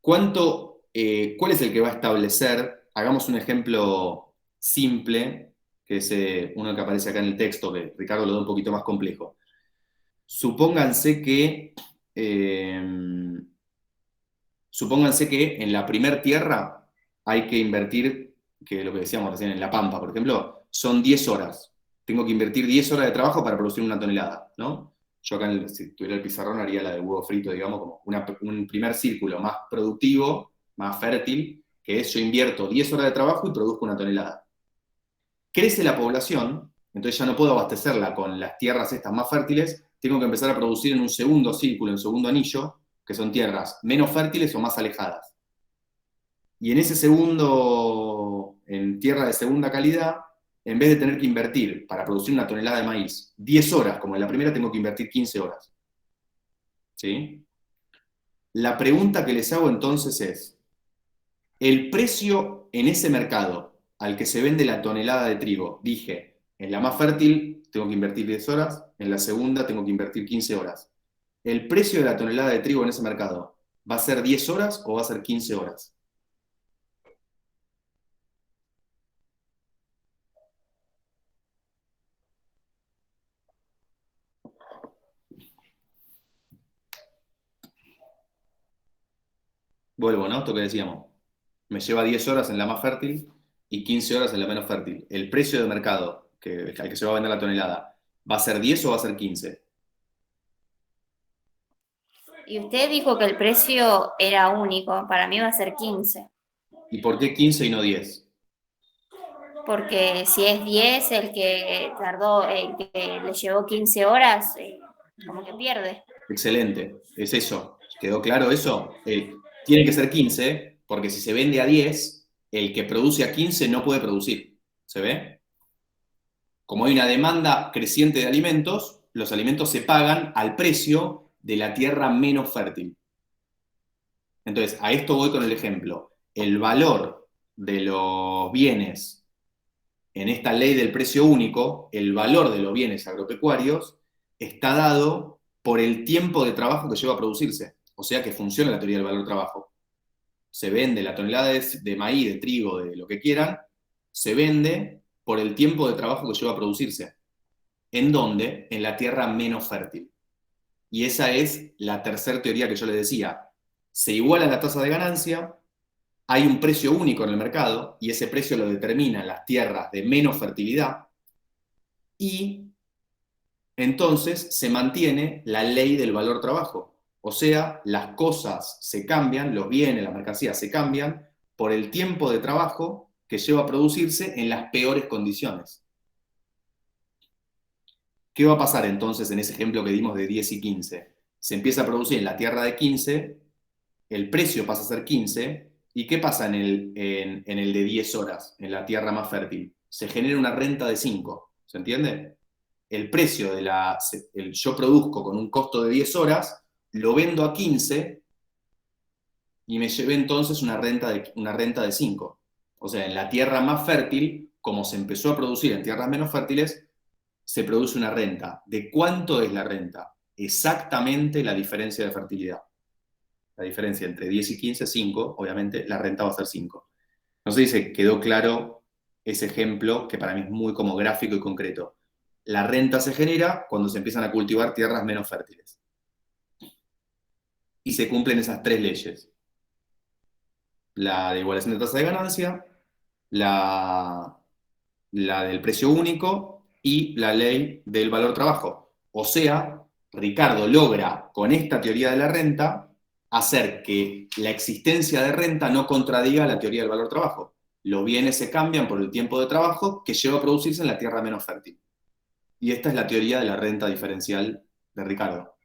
¿Cuál es el que va a establecer? Hagamos un ejemplo simple, que es uno que aparece acá en el texto, que Ricardo lo da un poquito más complejo. Supónganse que en la primer tierra hay que invertir, que lo que decíamos recién, en La Pampa, por ejemplo, son 10 horas. Tengo que invertir 10 horas de trabajo para producir una tonelada, ¿no? Yo acá, si tuviera el pizarrón, haría la de huevo frito, digamos, como un primer círculo más productivo, más fértil, que es yo invierto 10 horas de trabajo y produzco una tonelada. Crece la población, entonces ya no puedo abastecerla con las tierras estas más fértiles, tengo que empezar a producir en un segundo círculo, en un segundo anillo, que son tierras menos fértiles o más alejadas. Y en ese segundo, en tierra de segunda calidad, en vez de tener que invertir para producir una tonelada de maíz 10 horas, como en la primera, tengo que invertir 15 horas. ¿Sí? La pregunta que les hago entonces es, el precio en ese mercado al que se vende la tonelada de trigo, dije, en la más fértil tengo que invertir 10 horas, en la segunda tengo que invertir 15 horas. ¿El precio de la tonelada de trigo en ese mercado va a ser 10 horas o va a ser 15 horas? Vuelvo, ¿no? Esto que decíamos. Me lleva 10 horas en la más fértil y 15 horas en la menos fértil. ¿El precio de mercado al que se va a vender la tonelada va a ser 10 o va a ser 15? Y usted dijo que el precio era único, para mí va a ser 15. ¿Y por qué 15 y no 10? Porque si es 10 el que le llevó 15 horas, como que pierde. Excelente, es eso. ¿Quedó claro eso? Tiene que ser 15, porque si se vende a 10, el que produce a 15 no puede producir. ¿Se ve? Como hay una demanda creciente de alimentos, los alimentos se pagan al precio de la tierra menos fértil. Entonces, a esto voy con el ejemplo. El valor de los bienes en esta ley del precio único, el valor de los bienes agropecuarios está dado por el tiempo de trabajo que lleva a producirse. O sea que funciona la teoría del valor trabajo. Se vende la tonelada de maíz, de trigo, de lo que quieran, se vende por el tiempo de trabajo que lleva a producirse. ¿En dónde? En la tierra menos fértil. Y esa es la tercera teoría que yo les decía. Se iguala la tasa de ganancia, hay un precio único en el mercado, y ese precio lo determinan las tierras de menos fertilidad, y entonces se mantiene la ley del valor trabajo. O sea, las cosas se cambian, los bienes, las mercancías se cambian por el tiempo de trabajo que lleva a producirse en las peores condiciones. ¿Qué va a pasar entonces en ese ejemplo que dimos de 10 y 15? Se empieza a producir en la tierra de 15, el precio pasa a ser 15, ¿y qué pasa en el de 10 horas, en la tierra más fértil? Se genera una renta de 5, ¿se entiende? El precio yo produzco con un costo de 10 horas, lo vendo a 15, y me llevé entonces una renta de 5. O sea, en la tierra más fértil, como se empezó a producir en tierras menos fértiles, se produce una renta. ¿De cuánto es la renta? Exactamente la diferencia de fertilidad. La diferencia entre 10 y 15 es 5, obviamente la renta va a ser 5. No sé si se quedó claro ese ejemplo, que para mí es muy como gráfico y concreto. La renta se genera cuando se empiezan a cultivar tierras menos fértiles. Y se cumplen esas 3 leyes. La de igualación de tasa de ganancia, la del precio único y la ley del valor trabajo. O sea, Ricardo logra con esta teoría de la renta hacer que la existencia de renta no contradiga la teoría del valor trabajo. Los bienes se cambian por el tiempo de trabajo que lleva a producirse en la tierra menos fértil. Y esta es la teoría de la renta diferencial de Ricardo,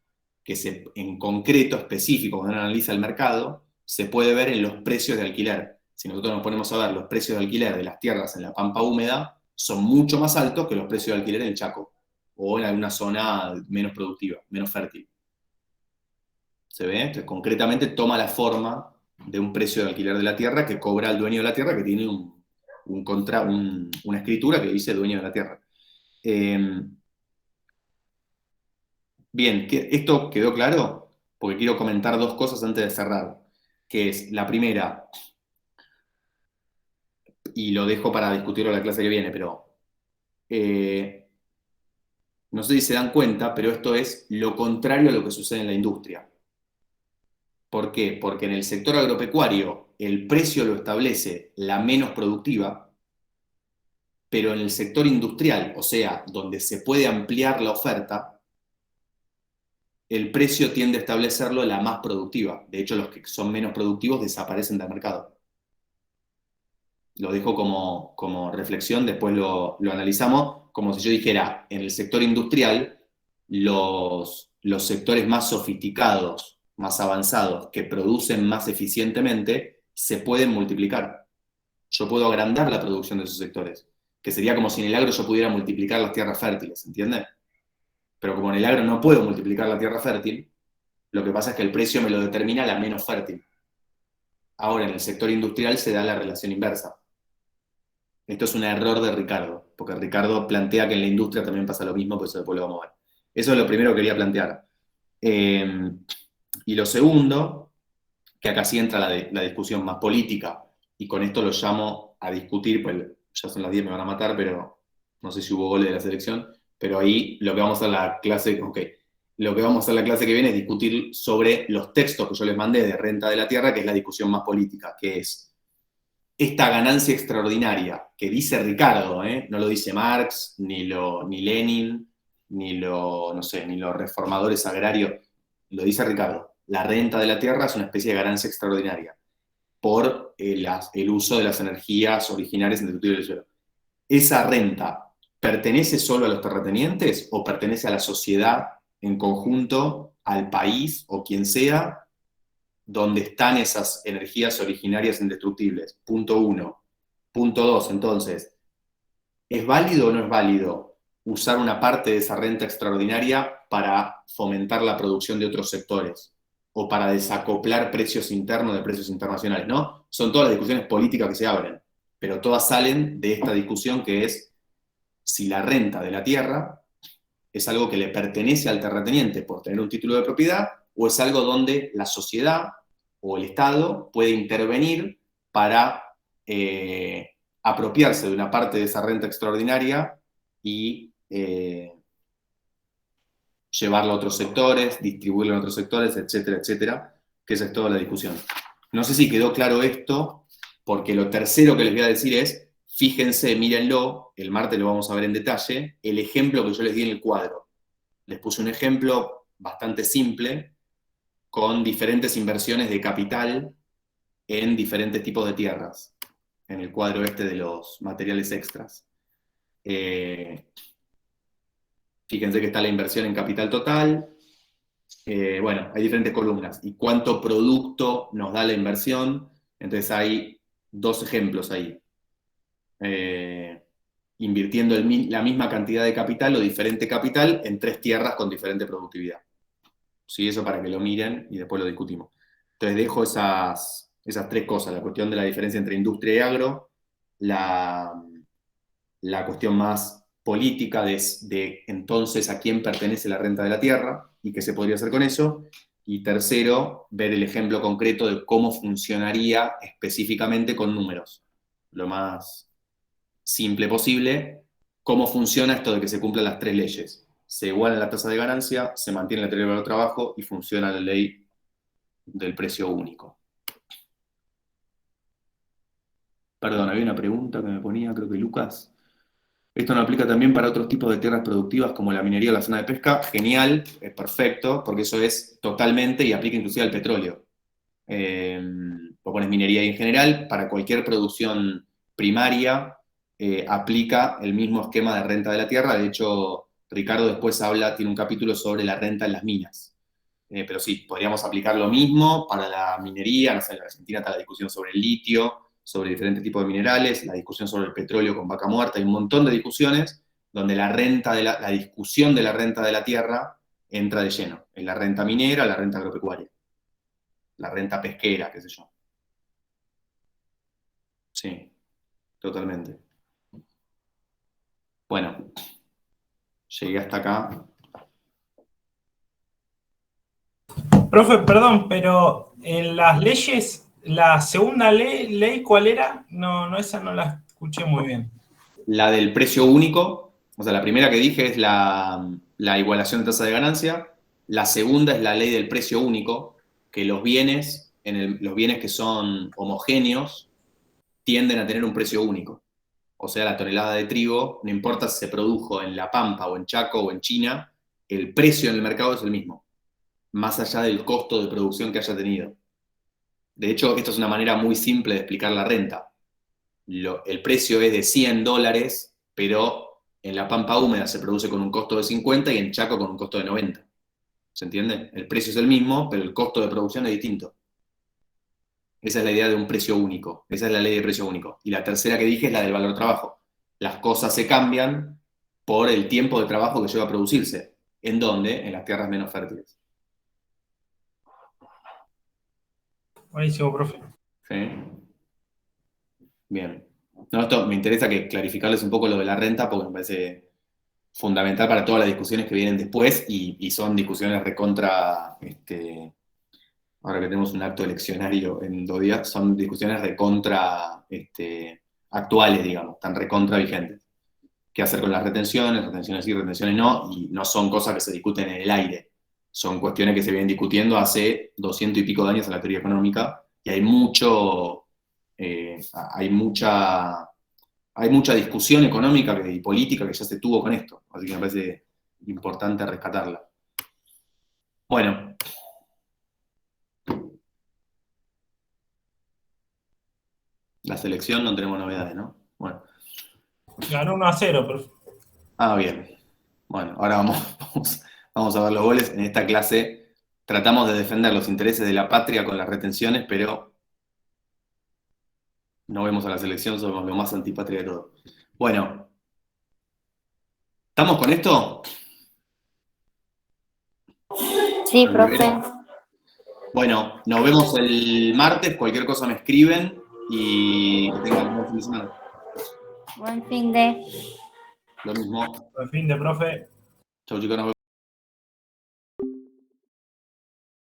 que en concreto, específico, cuando uno analiza el mercado, se puede ver en los precios de alquiler. Si nosotros nos ponemos a ver los precios de alquiler de las tierras en la pampa húmeda, son mucho más altos que los precios de alquiler en el Chaco o en alguna zona menos productiva, menos fértil. ¿Se ve? Entonces, concretamente toma la forma de un precio de alquiler de la tierra que cobra el dueño de la tierra, que tiene una escritura que dice dueño de la tierra. Bien, ¿esto quedó claro? Porque quiero comentar 2 cosas antes de cerrar, que es la primera, y lo dejo para discutirlo en la clase que viene, pero no sé si se dan cuenta, pero esto es lo contrario a lo que sucede en la industria. ¿Por qué? Porque en el sector agropecuario el precio lo establece la menos productiva, pero en el sector industrial, o sea, donde se puede ampliar la oferta, el precio tiende a establecerlo la más productiva. De hecho, los que son menos productivos desaparecen del mercado. Lo dejo como reflexión, después lo analizamos, como si yo dijera, en el sector industrial, los sectores más sofisticados, más avanzados, que producen más eficientemente, se pueden multiplicar. Yo puedo agrandar la producción de esos sectores, que sería como si en el agro yo pudiera multiplicar las tierras fértiles, ¿entiendes? Pero como en el agro no puedo multiplicar la tierra fértil, lo que pasa es que el precio me lo determina la menos fértil. Ahora, en el sector industrial se da la relación inversa. Esto es un error de Ricardo, porque Ricardo plantea que en la industria también pasa lo mismo, por eso después lo vamos a ver. Eso es lo primero que quería plantear. Y lo segundo, que acá sí entra la discusión más política, y con esto lo llamo a discutir, pues ya son las 10, me van a matar, pero no sé si hubo goles de la selección, pero ahí lo que vamos a hacer la clase, lo que vamos a hacer la clase que viene es discutir sobre los textos que yo les mandé de renta de la tierra, que es la discusión más política, que es esta ganancia extraordinaria que dice Ricardo, no lo dice Marx, ni Lenin, ni los reformadores agrarios, lo dice Ricardo. La renta de la tierra es una especie de ganancia extraordinaria por el uso de las energías originarias indestructibles del suelo. ¿Esa renta pertenece solo a los terratenientes o pertenece a la sociedad en conjunto, al país o quien sea, donde están esas energías originarias indestructibles? Punto 1. Punto 2, entonces, ¿es válido o no es válido usar una parte de esa renta extraordinaria para fomentar la producción de otros sectores? O para desacoplar precios internos de precios internacionales, ¿no? Son todas las discusiones políticas que se abren, pero todas salen de esta discusión que es si la renta de la tierra es algo que le pertenece al terrateniente por tener un título de propiedad, o es algo donde la sociedad o el Estado puede intervenir para apropiarse de una parte de esa renta extraordinaria y llevarla a otros sectores, distribuirla en otros sectores, etcétera, etcétera, que esa es toda la discusión. No sé si quedó claro esto, porque lo tercero que les voy a decir es, fíjense, mírenlo, el martes lo vamos a ver en detalle, el ejemplo que yo les di en el cuadro. Les puse un ejemplo bastante simple, con diferentes inversiones de capital en diferentes tipos de tierras, en el cuadro este de los materiales extras. Fíjense que está la inversión en capital total. Bueno, hay diferentes columnas. ¿Y cuánto producto nos da la inversión? Entonces hay 2 ejemplos ahí. Invirtiendo la misma cantidad de capital o diferente capital en 3 tierras con diferente productividad. Sí, eso para que lo miren y después lo discutimos. Entonces dejo esas 3 cosas, la cuestión de la diferencia entre industria y agro, la cuestión más política de entonces a quién pertenece la renta de la tierra y qué se podría hacer con eso, y tercero, ver el ejemplo concreto de cómo funcionaría específicamente con números, lo más simple posible, cómo funciona esto de que se cumplan las 3 leyes. Se iguala la tasa de ganancia, se mantiene la teoría del valor trabajo y funciona la ley del precio único. Perdón, había una pregunta que me ponía, creo que Lucas. Esto no aplica también para otros tipos de tierras productivas como la minería o la zona de pesca. Genial, es perfecto, porque eso es totalmente y aplica inclusive al petróleo. Vos pones minería y en general, para cualquier producción primaria, aplica el mismo esquema de renta de la tierra. De hecho, Ricardo después tiene un capítulo sobre la renta en las minas. Pero sí, podríamos aplicar lo mismo para la minería. No sé, en la Argentina está la discusión sobre el litio, sobre diferentes tipos de minerales, la discusión sobre el petróleo con Vaca Muerta, hay un montón de discusiones donde la discusión de la renta de la tierra entra de lleno, en la renta minera, la renta agropecuaria, la renta pesquera, qué sé yo. Sí, totalmente. Bueno, llegué hasta acá. Profe, perdón, pero en las leyes, la segunda ley, ¿cuál era? No, esa no la escuché muy bien. La del precio único, o sea, la primera que dije es la igualación de tasa de ganancia. La segunda es la ley del precio único, que los bienes que son homogéneos tienden a tener un precio único. O sea, la tonelada de trigo, no importa si se produjo en La Pampa o en Chaco o en China, el precio en el mercado es el mismo, más allá del costo de producción que haya tenido. De hecho, esto es una manera muy simple de explicar la renta. El precio es de $100, pero en La Pampa húmeda se produce con un costo de 50 y en Chaco con un costo de 90. ¿Se entiende? El precio es el mismo, pero el costo de producción es distinto. Esa es la idea de un precio único. Esa es la ley de precio único. Y la tercera que dije es la del valor trabajo. Las cosas se cambian por el tiempo de trabajo que lleva a producirse. ¿En dónde? En las tierras menos fértiles. Buenísimo, profe. ¿Sí? Bien. No, esto me interesa clarificarles un poco lo de la renta porque me parece fundamental para todas las discusiones que vienen después y son discusiones recontra, ahora que tenemos un acto eleccionario en 2 días, son discusiones recontra actuales, digamos, están recontra vigentes. ¿Qué hacer con las retenciones? Retenciones sí, retenciones no, y no son cosas que se discuten en el aire. Son cuestiones que se vienen discutiendo hace 200 y pico de años en la teoría económica y hay mucha discusión económica y política que ya se tuvo con esto, así que me parece importante rescatarla. Bueno. La selección no tenemos novedades, ¿no? Bueno. Ganó 1-0, profe. Ah, bien. Bueno, ahora vamos a ver los goles. En esta clase tratamos de defender los intereses de la patria con las retenciones, pero no vemos a la selección, somos lo más antipatria de todo. Bueno, ¿estamos con esto? Sí, profe. Bueno, nos vemos el martes, cualquier cosa me escriben y que tengan un buen fin de semana. Buen fin de. Lo mismo. Buen fin de, profe. Chau, chicos, nos vemos.